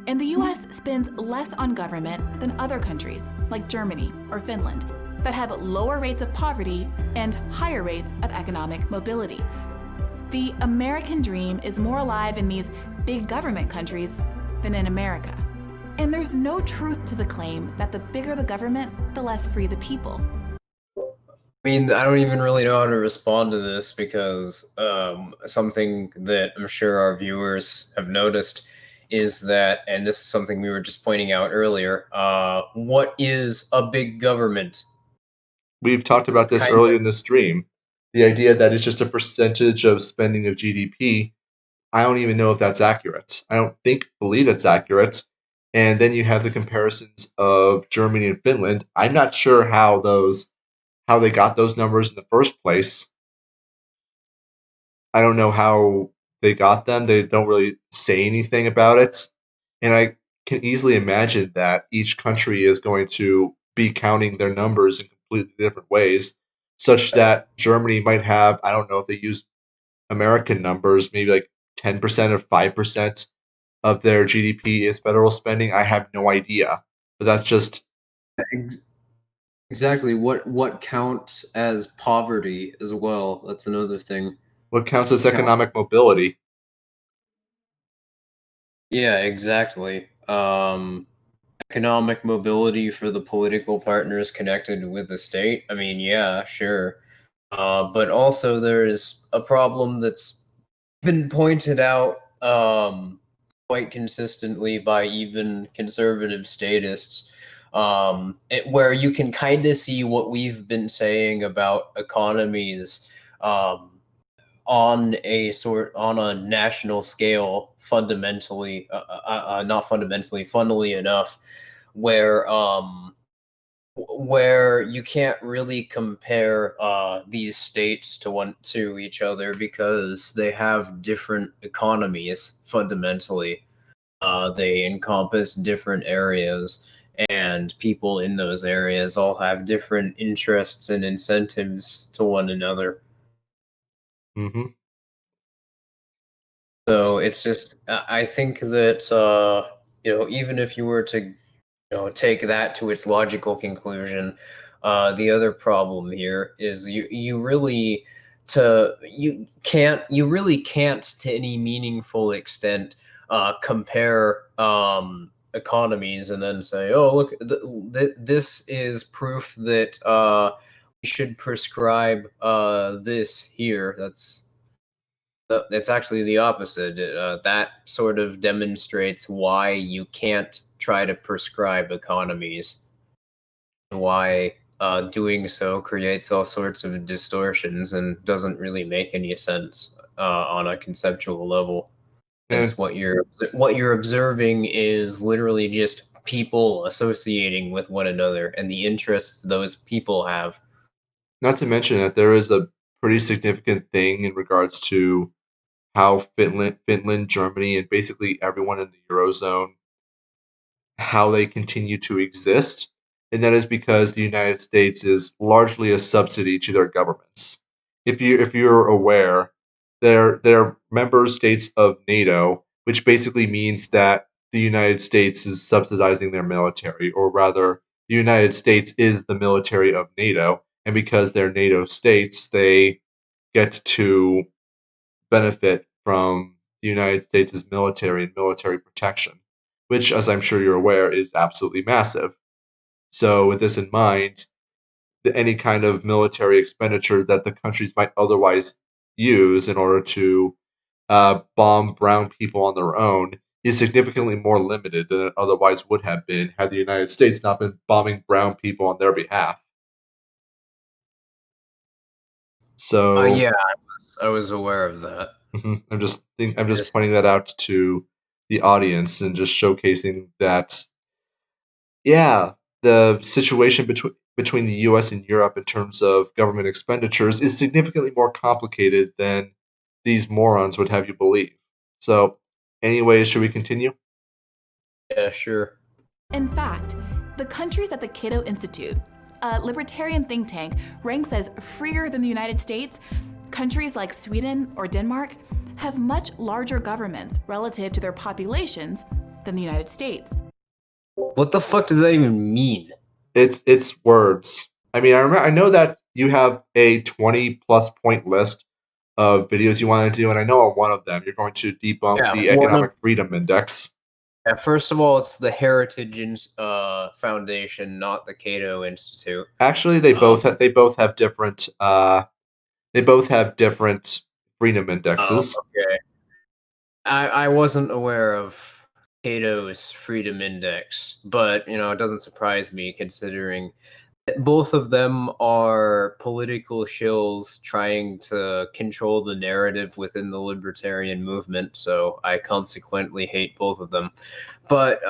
And the US spends less on government than other countries, like Germany or Finland, that have lower rates of poverty and higher rates of economic mobility. The American dream is more alive in these big government countries than in America. And there's no truth to the claim that the bigger the government, the less free the people. I mean, I don't even really know how to respond to this because something that I'm sure our viewers have noticed is that, and this is something we were just pointing out earlier, what is a big government? We've talked about this Kind earlier of. in the stream. The idea that it's just a percentage of spending of GDP. I don't even know if that's accurate. I don't believe it's accurate. And then you have the comparisons of Germany and Finland. I'm not sure how they got those numbers in the first place. I don't know how they got them. They don't really say anything about it. And I can easily imagine that each country is going to be counting their numbers in completely different ways, such that Germany might have, I don't know if they use American numbers, maybe like 10% or 5% of their GDP is federal spending. I have no idea. But that's just Exactly. What counts as poverty as well? That's another thing. what counts as Count. economic mobility. Yeah, exactly. Economic mobility for the political partners connected with the state. I mean, yeah, sure. But also there's a problem that's been pointed out quite consistently by even conservative statists, where you can kind of see what we've been saying about economies um, on a national scale, fundamentally, not fundamentally, funnily enough, where you can't really compare these states to each other because they have different economies fundamentally. They encompass different areas, and people in those areas all have different interests and incentives to one another. Hmm. So it's just, I think that even if you were to take that to its logical conclusion, the other problem here is you really can't to any meaningful extent compare economies and then say, oh look, this is proof that we should prescribe this here. That's actually the opposite. That sort of demonstrates why you can't try to prescribe economies, and why doing so creates all sorts of distortions and doesn't really make any sense on a conceptual level. Since And what you're observing is literally just people associating with one another and the interests those people have. not to mention that there is a pretty significant thing in regards to how Finland, Germany, and basically everyone in the Eurozone, how they continue to exist, and that is because the United States is largely a subsidy to their governments. If you're aware, they're member states of NATO, which basically means that the United States is subsidizing their military, or rather, the United States is the military of NATO, and because they're NATO states, they get to benefit from the United States' military and military protection, which, as I'm sure you're aware, is absolutely massive. So, with this in mind, any kind of military expenditure that the countries might otherwise use in order to bomb brown people on their own is significantly more limited than it otherwise would have been had the United States not been bombing brown people on their behalf. So, Yeah, I was aware of that. I'm I just just pointing that out to the audience and just showcasing that, yeah, the situation between the US and Europe in terms of government expenditures is significantly more complicated than these morons would have you believe. So, anyways, should we continue? yeah, sure. In fact, the countries that the Cato Institute, a libertarian think tank, ranks as freer than the United States, countries like Sweden or Denmark, have much larger governments relative to their populations than the United States. What the fuck does that even mean? It's words. I mean, I know that you have a 20 plus point list of videos you want to do, and I know on one of them you're going to debunk Yeah, the one of economic freedom index. first of all, it's the Heritage Foundation, not the Cato Institute. Actually, Um, they both have different freedom oh, indexes. okay. I wasn't aware of Cato's Freedom Index, but it doesn't surprise me considering both of them are political shills trying to control the narrative within the libertarian movement, so I consequently hate both of them. But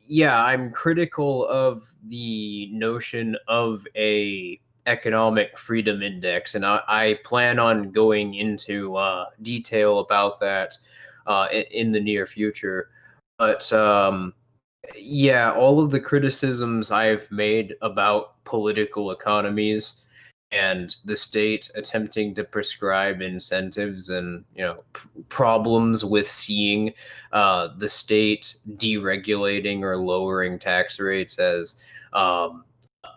yeah, I'm critical of the notion of a economic freedom index, and I plan on going into detail about that in the near future. But yeah, all of the criticisms I've made about political economies and the state attempting to prescribe incentives and problems with seeing the state deregulating or lowering tax rates as um,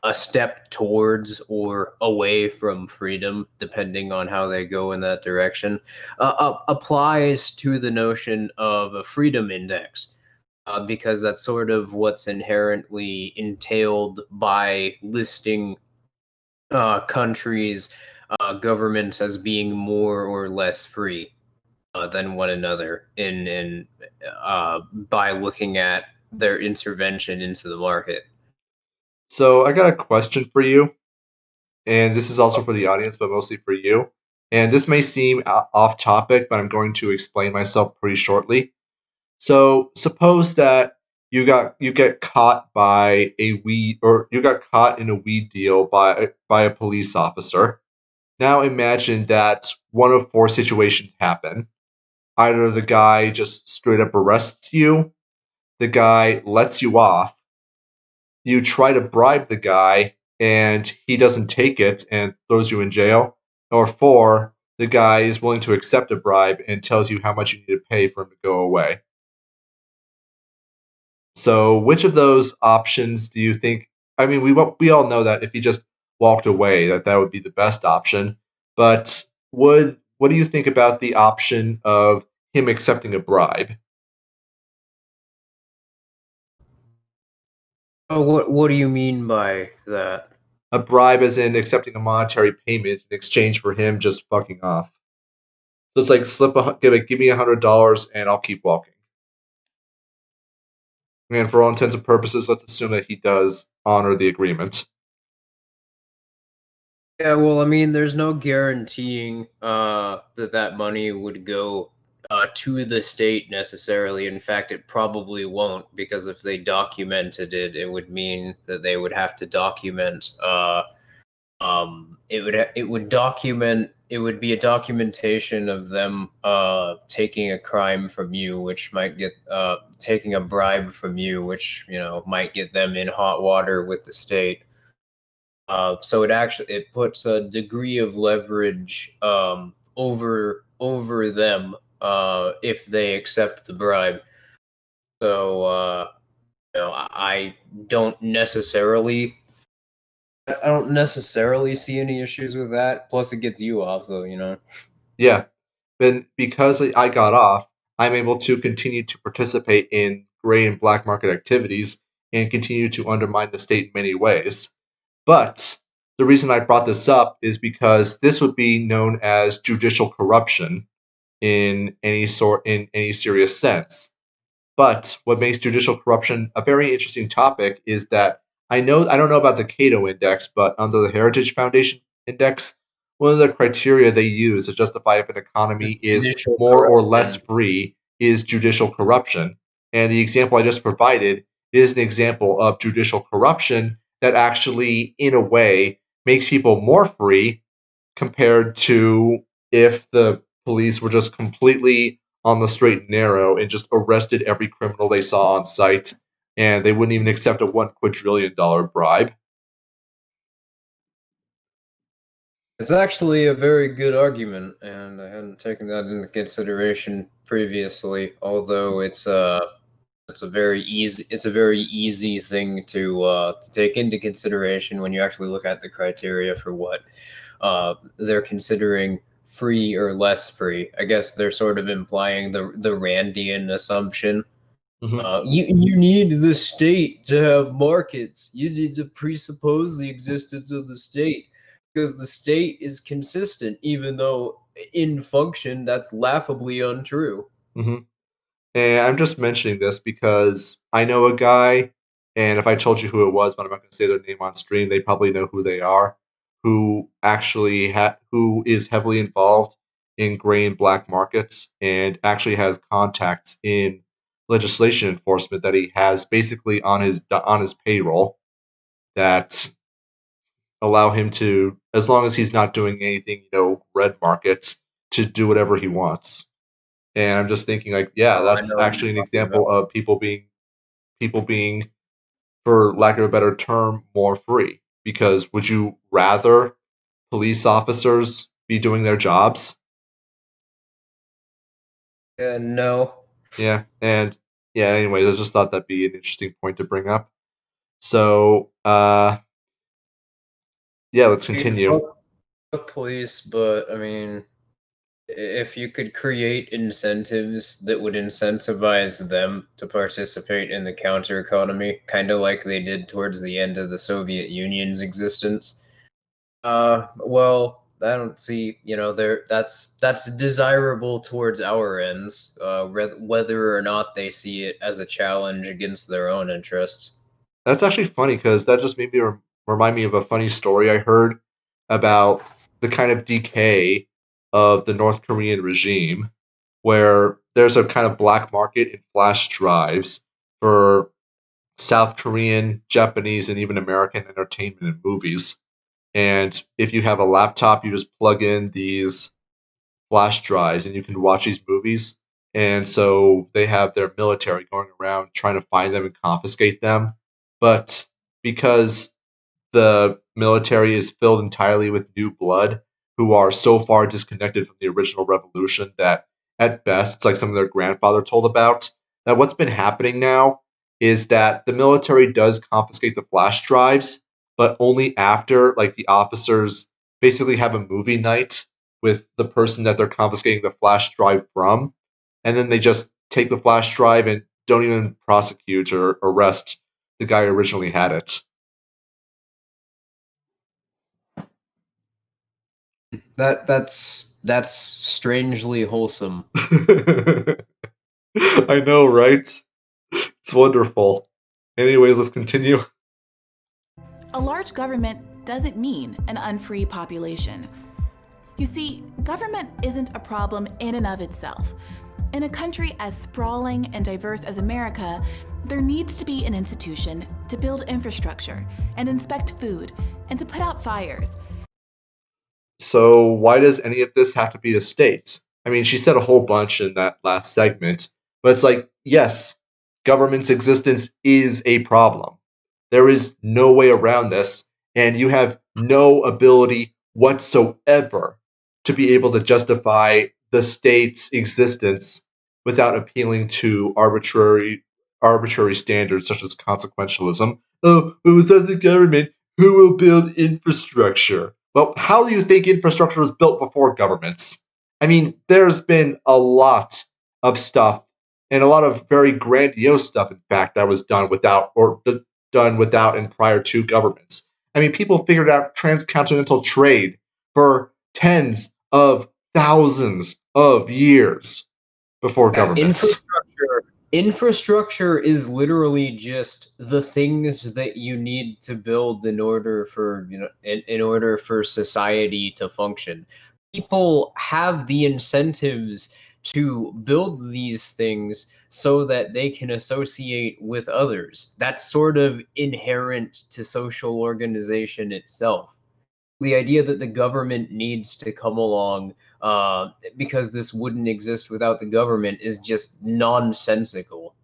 a step towards or away from freedom, depending on how they go in that direction, applies to the notion of a freedom index, because that's sort of what's inherently entailed by listing countries, governments as being more or less free than one another in by looking at their intervention into the market. So, I got a question for you, and this is also for the audience, but mostly for you. And this may seem off topic, but I'm going to explain myself pretty shortly. So suppose that you get caught by a weed or you got caught in a weed deal by a police officer. Now imagine that one of four situations happen. Either the guy just straight up arrests you, the guy lets you off, you try to bribe the guy and he doesn't take it and throws you in jail, or four, the guy is willing to accept a bribe and tells you how much you need to pay for him to go away. So, which of those options do you think? I mean, we all know that if he just walked away, that would be the best option. But what do you think about the option of him accepting a bribe? Oh, what do you mean by that? A bribe, as in accepting a monetary payment in exchange for him just fucking off. So it's like give me $100 and I'll keep walking. And for all intents and purposes, let's assume that he does honor the agreement. Yeah, well, I mean, there's no guaranteeing that money would go to the state necessarily. In fact, it probably won't, because if they documented it, it would mean that they would have to document. It would be a documentation of them taking a crime from you, which might get taking a bribe from you, which might get them in hot water with the state. So it puts a degree of leverage over them if they accept the bribe. So I don't necessarily see any issues with that. Plus, it gets you off, so Yeah, and because I got off, I'm able to continue to participate in gray and black market activities and continue to undermine the state in many ways. But the reason I brought this up is because this would be known as judicial corruption in any serious sense. But what makes judicial corruption a very interesting topic is that I don't know about the Cato Index, but under the Heritage Foundation Index, one of the criteria they use to justify if an economy is judicial more or less corruption. free is judicial corruption. And the example I just provided is an example of judicial corruption that actually, in a way, makes people more free compared to if the police were just completely on the straight and narrow and just arrested every criminal they saw on sight, and they wouldn't even accept a $1 quadrillion bribe. It's actually a very good argument, and I hadn't taken that into consideration previously. Although it's a very easy thing to take into consideration when you actually look at the criteria for what they're considering free or less free. I guess they're sort of implying the Randian assumption. Mm-hmm. You need the state to have markets. You need to presuppose the existence of the state, because the state is consistent, even though in function that's laughably untrue. Mm-hmm. And I'm just mentioning this because I know a guy, and if I told you who it was, but I'm not going to say their name on stream, they probably know who they are, who actually who is heavily involved in gray and black markets and actually has contacts in legislation enforcement that he has basically on his payroll that allow him to, as long as he's not doing anything, red markets, to do whatever he wants. And I'm just thinking, like, yeah, Oh, I that's know who actually you're an talking example about. of people being, for lack of a better term, more free. Because would you rather police officers be doing their jobs? No. Yeah, and yeah. Anyways, I just thought that'd be an interesting point to bring up. So, yeah, let's I mean, continue. fuck police, but I mean, if you could create incentives that would incentivize them to participate in the counter economy, kind of like they did towards the end of the Soviet Union's existence, well, I don't see, there that's desirable towards our ends, whether or not they see it as a challenge against their own interests. That's actually funny because that just made me remind me of a funny story I heard about the kind of decay of the North Korean regime, where there's a kind of black market in flash drives for South Korean, Japanese, and even American entertainment and movies. And if you have a laptop, you just plug in these flash drives and you can watch these movies. And so they have their military going around trying to find them and confiscate them. But because the military is filled entirely with new blood who are so far disconnected from the original revolution that at best it's like something their grandfather told about, that what's been happening now is that the military does confiscate the flash drives, but only after like the officers basically have a movie night with the person that they're confiscating the flash drive from, and then they just take the flash drive and don't even prosecute or arrest the guy who originally had it. That's strangely wholesome. I know, right? It's wonderful. Anyways, let's continue. A large government doesn't mean an unfree population. You see, government isn't a problem in and of itself. In a country as sprawling and diverse as America, there needs to be an institution to build infrastructure and inspect food and to put out fires. So why does any of this have to be the states? I mean, she said a whole bunch in that last segment, but it's like, yes, government's existence is a problem. There is no way around this, and you have no ability whatsoever to be able to justify the state's existence without appealing to arbitrary standards such as consequentialism. Oh, but without the government, who will build infrastructure? Well, how do you think infrastructure was built before governments? I mean, there's been a lot of stuff and a lot of very grandiose stuff, in fact, that was done without and prior to governments. I mean, people figured out transcontinental trade for tens of thousands of years before governments. Infrastructure is literally just the things that you need to build in order for, in order for society to function. People have the incentives to build these things so that they can associate with others. That's sort of inherent to social organization itself. The idea that the government needs to come along because this wouldn't exist without the government is just nonsensical.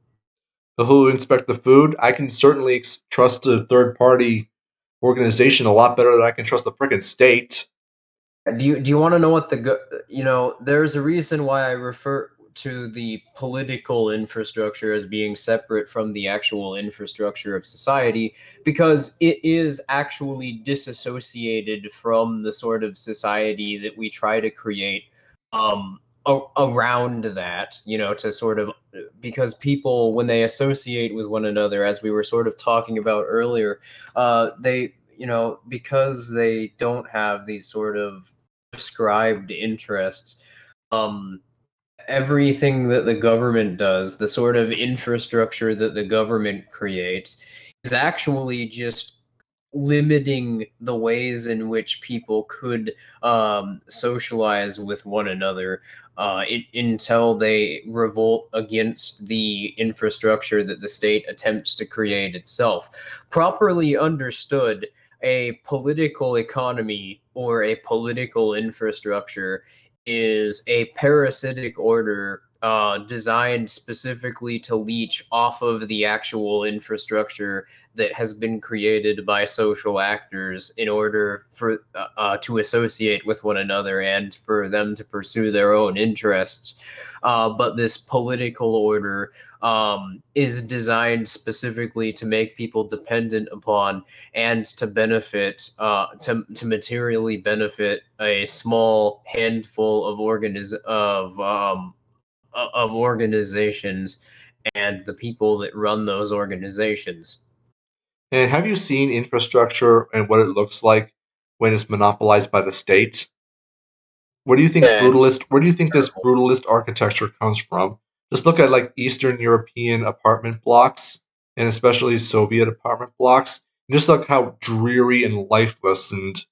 Who inspect the food? I can certainly trust a third party organization a lot better than I can trust the frickin' state. Do you want to know what there's a reason why I refer to the political infrastructure as being separate from the actual infrastructure of society, because it is actually disassociated from the sort of society that we try to create around that, to sort of, because people, when they associate with one another, as we were sort of talking about earlier, they, because they don't have these sort of prescribed interests, um, everything that the government does, the sort of infrastructure that the government creates, is actually just limiting the ways in which people could socialize with one another until they revolt against the infrastructure that the state attempts to create itself. Properly understood, a political economy or a political infrastructure is a parasitic order designed specifically to leech off of the actual infrastructure that has been created by social actors in order for to associate with one another and for them to pursue their own interests. But this political order is designed specifically to make people dependent upon and to benefit, to materially benefit a small handful of organizations and the people that run those organizations. And have you seen infrastructure and what it looks like when it's monopolized by the state? Yeah, Where do you think this terrible. brutalist architecture comes from? Just look at like Eastern European apartment blocks and especially Soviet apartment blocks. And just look how dreary and lifeless and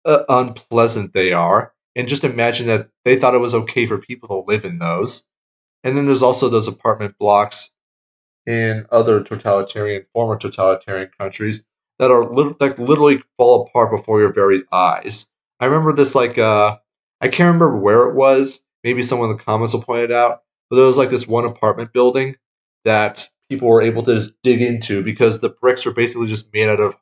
unpleasant they are. And just imagine that they thought it was okay for people to live in those. And then there's also those apartment blocks in other former totalitarian countries that are like literally fall apart before your very eyes. I remember this I can't remember where it was. Maybe someone in the comments will point it out. But there was like this one apartment building that people were able to just dig into because the bricks were basically just made out of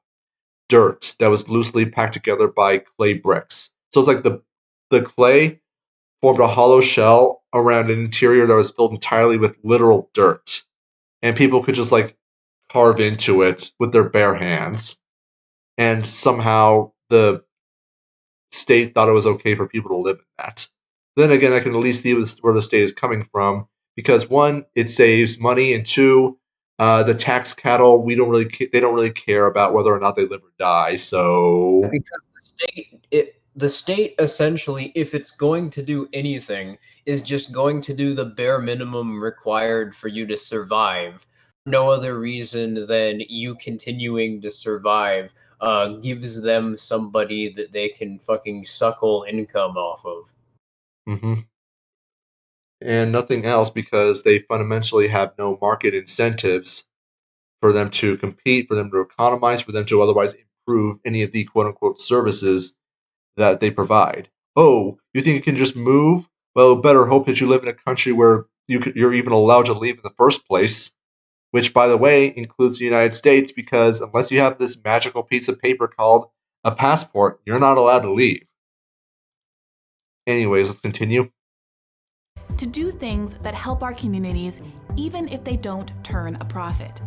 dirt that was loosely packed together by clay bricks. So it's like the clay formed a hollow shell around an interior that was filled entirely with literal dirt, and people could just like carve into it with their bare hands. And somehow the state thought it was okay for people to live in that. Then again, I can at least see where the state is coming from because one, it saves money, and two, the tax cattle they don't really care about whether or not they live or die. So Because the state essentially, if it's going to do anything, is just going to do the bare minimum required for you to survive. No other reason than you continuing to survive gives them somebody that they can fucking suckle income off of. mhm. and nothing else because they fundamentally have no market incentives for them to compete, for them to economize, for them to otherwise improve any of the quote unquote services that they provide. Oh, you think you can just move? Well, better hope that you live in a country where you're even allowed to leave in the first place, which, by the way, includes the United States, because unless you have this magical piece of paper called a passport, you're not allowed to leave. Anyways, let's continue. To do things that help our communities, even if they don't turn a profit.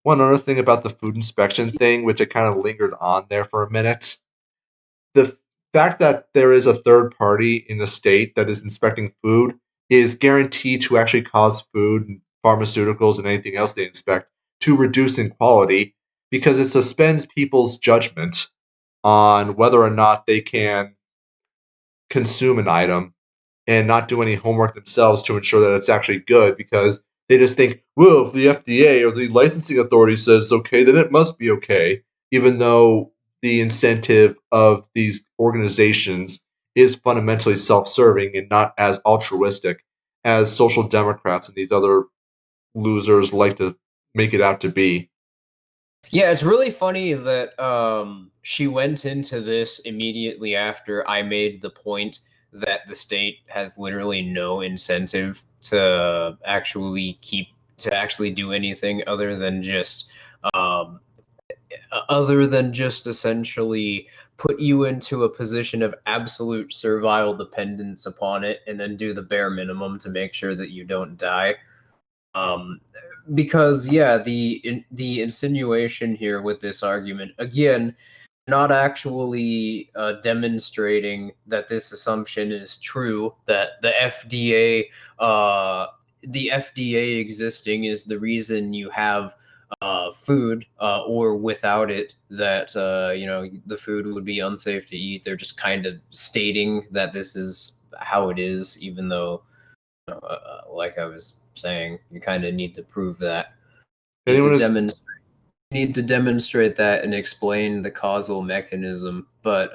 One other thing about the food inspection thing, which I kind of lingered on there for a minute, the fact that there is a third party in the state that is inspecting food is guaranteed to actually cause food and pharmaceuticals and anything else they inspect to reduce in quality because it suspends people's judgment on whether or not they can consume an item and not do any homework themselves to ensure that it's actually good because they just think, well, if the FDA or the licensing authority says it's okay, then it must be okay, even though the incentive of these organizations is fundamentally self serving and not as altruistic as social democrats and these other losers like to make it out to be. Yeah, it's really funny that she went into this immediately after I made the point that the state has literally no incentive to actually do anything um, other than just essentially put you into a position of absolute servile dependence upon it and then do the bare minimum to make sure that you don't die. Um, because yeah, the insinuation here with this argument again, not actually demonstrating that this assumption is true, that the FDA existing is the reason you have food, or without it, that the food would be unsafe to eat. They're just kind of stating that this is how it is, even though like I was saying, you kind of need to prove that. If You need to anyone is demonstrate that and explain the causal mechanism. But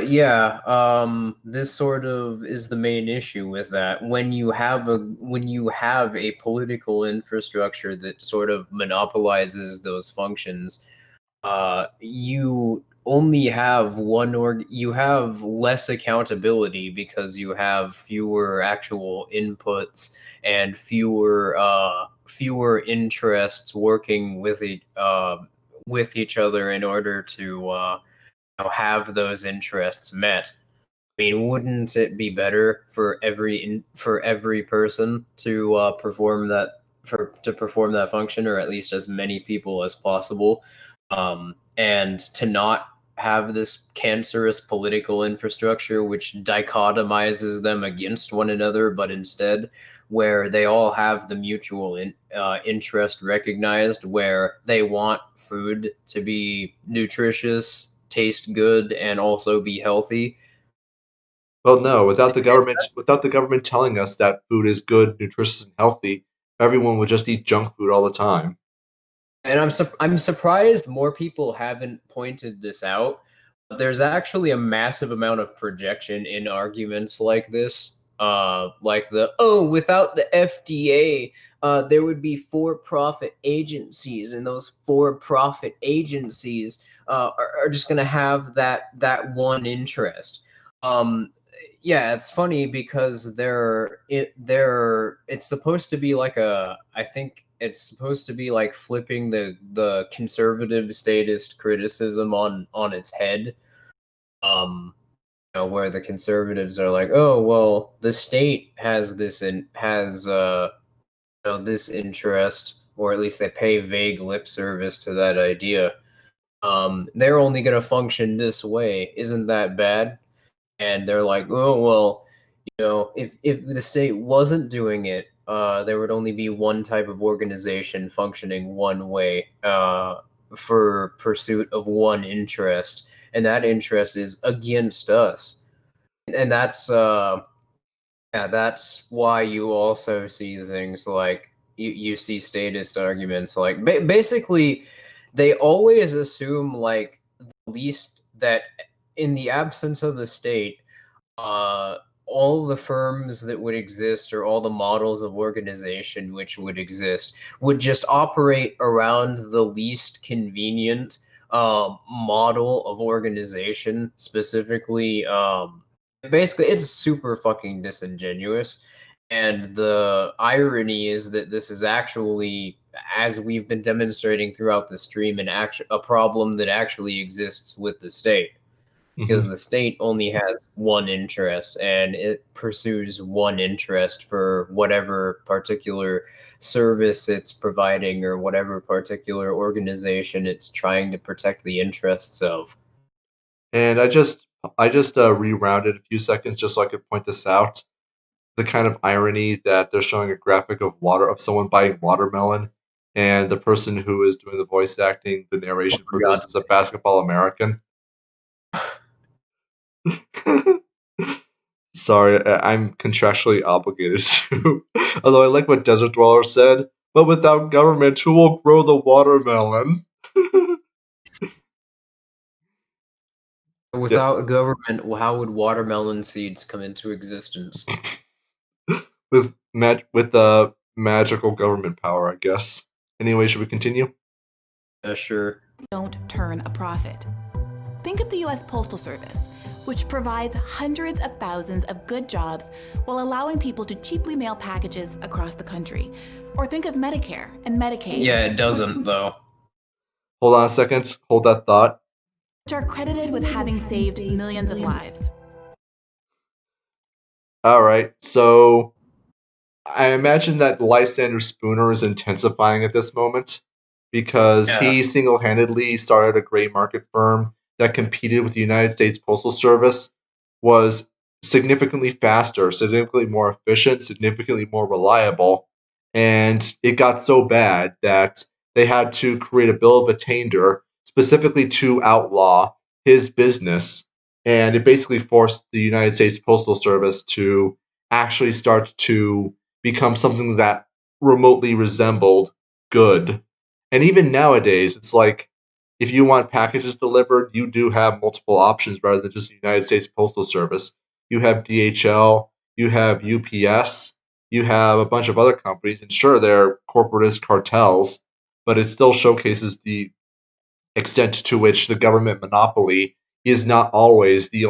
yeah, this sort of is the main issue with that. When you have a political infrastructure that sort of monopolizes those functions, you only have you have less accountability because you have fewer actual inputs and fewer interests working with each other in order to have those interests met. I mean, wouldn't it be better for every person to perform that function, or at least as many people as possible, and to not have this cancerous political infrastructure which dichotomizes them against one another, but instead where they all have the interest recognized, where they want food to be nutritious, taste good, and also be healthy. well, no, without the government telling us that food is good, nutritious, and healthy, everyone would just eat junk food all the time. And I'm surprised more people haven't pointed this out. But there's actually a massive amount of projection in arguments like this. Like without the FDA, there would be for-profit agencies, and those for-profit agencies are just gonna have that one interest. Um, yeah, it's funny because it's supposed to be like I think it's supposed to be like flipping the conservative statist criticism on its head. Um, where the conservatives are like, oh well, the state has this interest, or at least they pay vague lip service to that idea. They're only going to function this way. Isn't that bad? And they're like, oh well, if the state wasn't doing it, there would only be one type of organization functioning one way, for pursuit of one interest, and that interest is against us. And that's why you also see things like you see statist arguments like basically they always assume like the least that in the absence of the state, uh, all the firms that would exist or all the models of organization which would exist would just operate around the least convenient model of organization, specifically. Basically, it's super fucking disingenuous. And the irony is that this is actually, as we've been demonstrating throughout the stream, a problem that actually exists with the state, because Mhm. the state only has one interest and it pursues one interest for whatever particular service it's providing or whatever particular organization it's trying to protect the interests of. And I just rewound it a few seconds just so I could point this out. The kind of irony that they're showing a graphic of someone buying watermelon, and the person who is doing the voice acting, the Oh, narration for for this God's is a basketball American. Sorry, I'm contractually obligated to. Although I like what Desert Dweller said, but without government, who will grow the watermelon? Yeah. Without a government, how would watermelon seeds come into existence? With magical government power, I guess. Anyway, should we continue? Sure. Don't turn a profit. Think of the US Postal Service, which provides hundreds of thousands of good jobs while allowing people to cheaply mail packages across the country. Or think of Medicare and Medicaid. Yeah, it doesn't, though. Hold on a second. Hold that thought. Which are credited with having saved millions of lives. All right. So I imagine that Lysander Spooner is intensifying at this moment because Yeah. he single-handedly started a gray market firm that competed with the United States Postal Service, was significantly faster, significantly more efficient, significantly more reliable, and it got so bad that they had to create a bill of attainder specifically to outlaw his business, and it basically forced the United States Postal Service to actually start to become something that remotely resembled good. And even nowadays, it's like if you want packages delivered, you do have multiple options rather than just the United States Postal Service. You have DHL, you have UPS, you have a bunch of other companies, and sure, they're corporatist cartels, but it still showcases the extent to which the government monopoly is not always the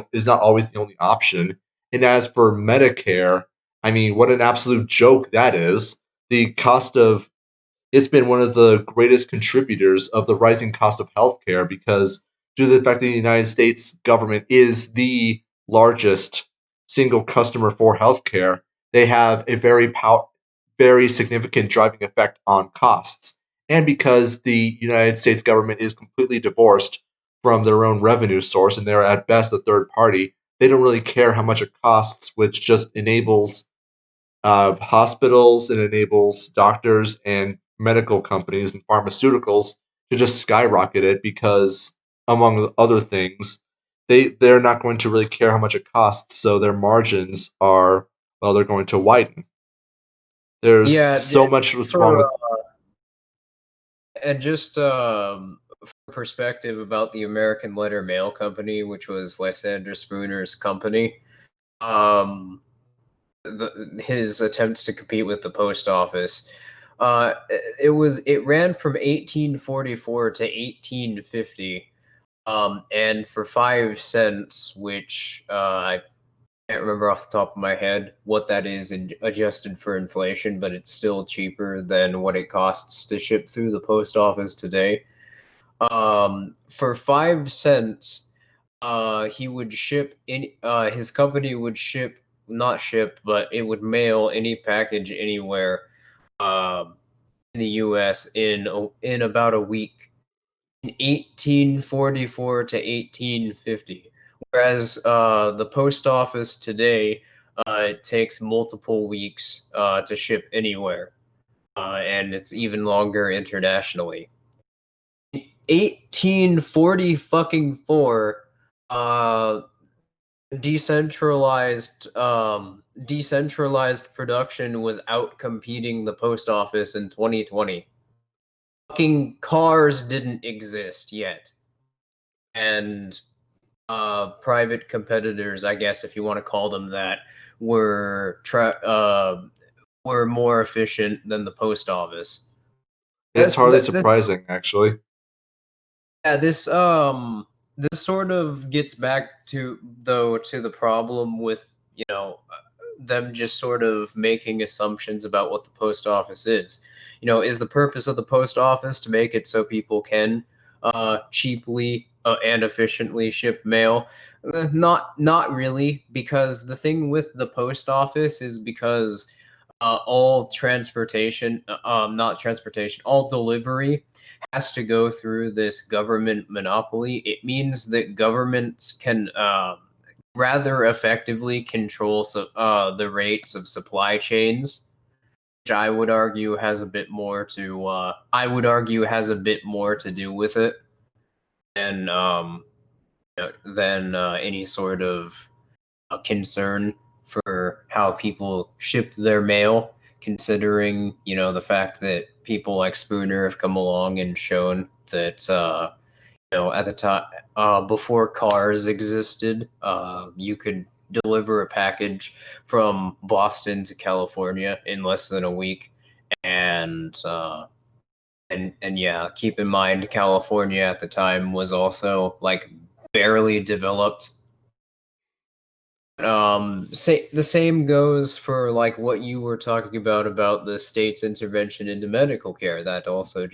only option. And as for Medicare, I mean, what an absolute joke that is. The cost of It's been one of the greatest contributors of the rising cost of healthcare because due to the fact that the United States government is the largest single customer for healthcare, they have a very significant driving effect on costs. And because the United States government is completely divorced from their own revenue source and they're at best a third party, they don't really care how much it costs, which just enables hospitals, it enables doctors and medical companies and pharmaceuticals to just skyrocket it because, among other things, they're not going to really care how much it costs, so their margins are, well, they're going to widen. There's Yeah, so much that's wrong for with. and just for perspective about the American Letter Mail Company, which was Lysander Spooner's company. Um, his attempts to compete with the post office. It ran from 1844 to 1850, and for 5 cents, which I can't remember off the top of my head what that is adjusted for inflation, but it's still cheaper than what it costs to ship through the post office today. For 5 cents, he would ship in. His company would ship, not ship, but it would mail any package anywhere, um, in the U.S. in about a week, in 1844 to 1850. Whereas the post office today, it takes multiple weeks to ship anywhere, and it's even longer internationally. 1840 fucking 4, uh decentralized production was out competing the post office in 2020. Fucking cars didn't exist yet, and private competitors, I guess if you want to call them that, were more efficient than the post office. It's This hardly this surprising, actually. Yeah, this sort of gets back to the problem with, them just sort of making assumptions about what the post office is. Is the purpose of the post office to make it so people can cheaply and efficiently ship mail? Not really, because the thing with the post office is because all transportation, not transportation, all delivery has to go through this government monopoly. It means that governments can rather effectively control the rates of supply chains, which I would argue has a bit more to do with it than any sort of concern for how people ship their mail, considering the fact that people like Spooner have come along and shown that at the time, before cars existed, you could deliver a package from Boston to California in less than a week, and yeah, keep in mind California at the time was also like barely developed. The same goes for like what you were talking about the state's intervention into medical care. That also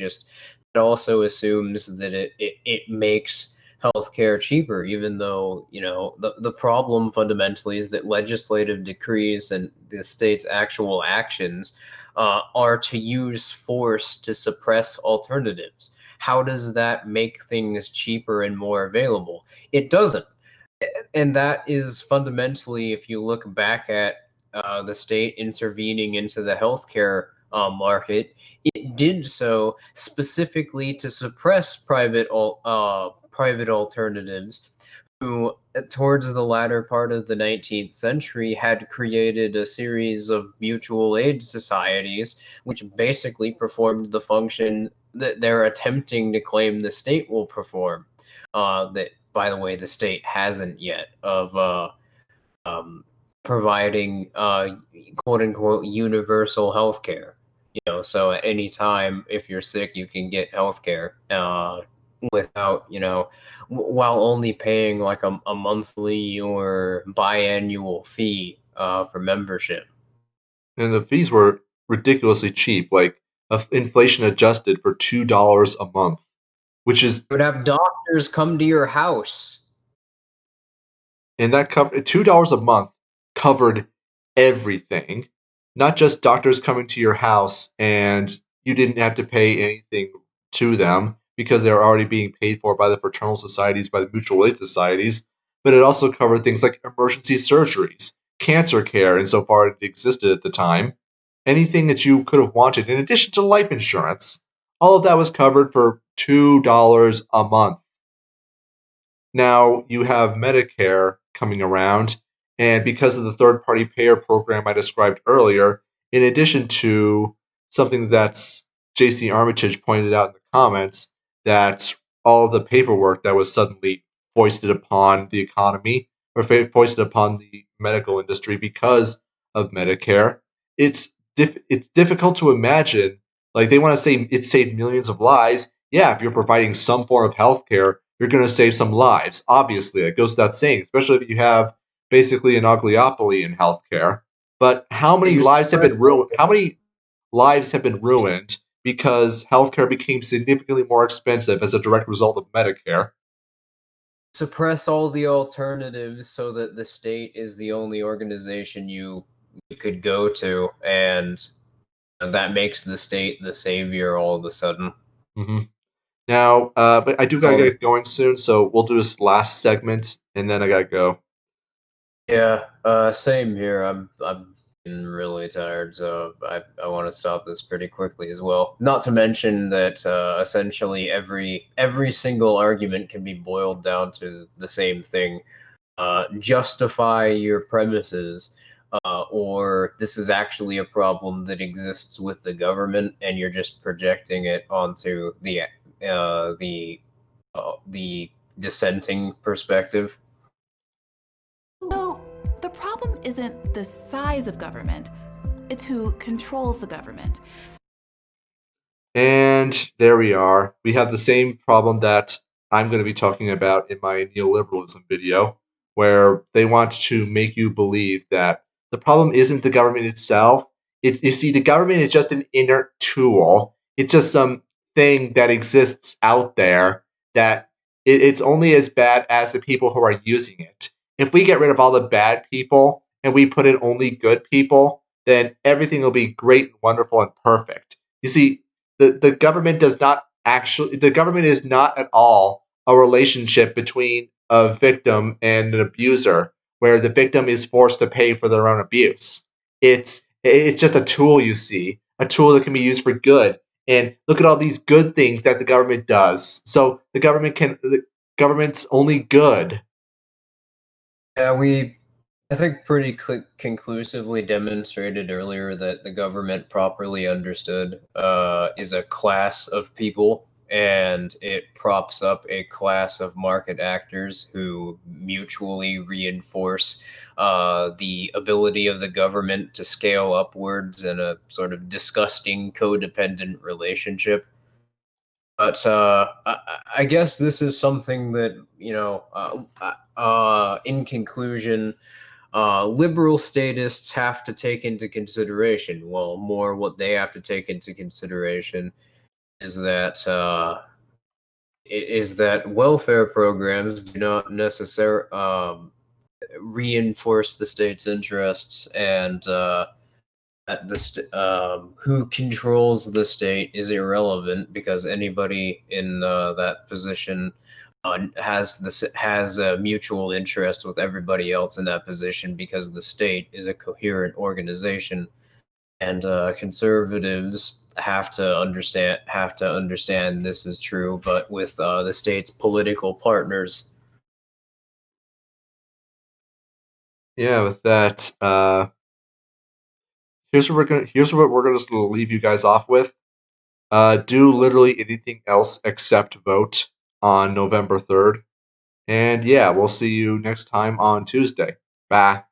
assumes that it makes healthcare cheaper, even though the problem fundamentally is that legislative decrees and the state's actual actions are to use force to suppress alternatives. How does that make things cheaper and more available? It doesn't. And that is fundamentally, if you look back at the state intervening into the healthcare market, it did so specifically to suppress private alternatives, who, towards the latter part of the 19th century, had created a series of mutual aid societies, which basically performed the function that they're attempting to claim the state will perform. That, by the way, the state hasn't yet, of um, providing quote unquote universal health care. So at any time, if you're sick, you can get health care without, while only paying like a monthly or biannual fee for membership. And the fees were ridiculously cheap, like inflation adjusted for $2 a month, which is You would have doctors come to your house. and that covered $2 a month covered everything, not just doctors coming to your house and you didn't have to pay anything to them because they were already being paid for by the fraternal societies, by the mutual aid societies, but it also covered things like emergency surgeries, cancer care, insofar as it existed at the time, anything that you could have wanted, in addition to life insurance. All of that was covered for $2 a month. Now you have Medicare coming around, and because of the third party payer program I described earlier, in addition to something that's JC Armitage pointed out in the comments, that all of the paperwork that was suddenly foisted upon the economy or foisted upon the medical industry because of Medicare, it's difficult to imagine. Like they want to say it saved millions of lives. Yeah, if you're providing some form of healthcare, you're going to save some lives. Obviously, it goes without saying, especially if you have basically an oligopoly in healthcare. But how many You lives have suppress been ruined? How many lives have been ruined because healthcare became significantly more expensive as a direct result of Medicare? suppress all the alternatives so that the state is the only organization you could go to, and that makes the state the savior all of a sudden. hmm Now, but I do That's gotta all the get going soon, so we'll do this last segment, and then I gotta go. Yeah, same here. I'm getting really tired, so I want to stop this pretty quickly as well. Not to mention that essentially every single argument can be boiled down to the same thing: justify your premises, or this is actually a problem that exists with the government, and you're just projecting it onto the dissenting perspective. problem isn't the size of government, it's who controls the government. And there we are. We have the same problem that I'm going to be talking about in my neoliberalism video, where they want to make you believe that the problem isn't the government itself. You see, the government is just an inert tool. It's just some thing that exists out there that it's only as bad as the people who are using it. If we get rid of all the bad people and we put in only good people, then everything will be great and wonderful and perfect. You see, the government does not actually the government is not at all a relationship between a victim and an abuser where the victim is forced to pay for their own abuse. It's just a tool, you see, a tool that can be used for good. And look at all these good things that the government does. So the government's only good. Yeah, I think, pretty conclusively demonstrated earlier that the government, properly understood, is a class of people, and it props up a class of market actors who mutually reinforce the ability of the government to scale upwards in a sort of disgusting codependent relationship. But I guess this is something that, in conclusion, liberal statists have to take into consideration. Well, more what they have to take into consideration is that welfare programs do not necessarily reinforce the state's interests, and that who controls the state is irrelevant, because anybody in that position has a mutual interest with everybody else in that position, because the state is a coherent organization, and conservatives have to understand this is true, but with the state's political partners. Yeah, with that, here's what we're gonna just leave you guys off with. Do literally anything else except vote on November 3rd. And yeah, we'll see you next time on Tuesday. Bye.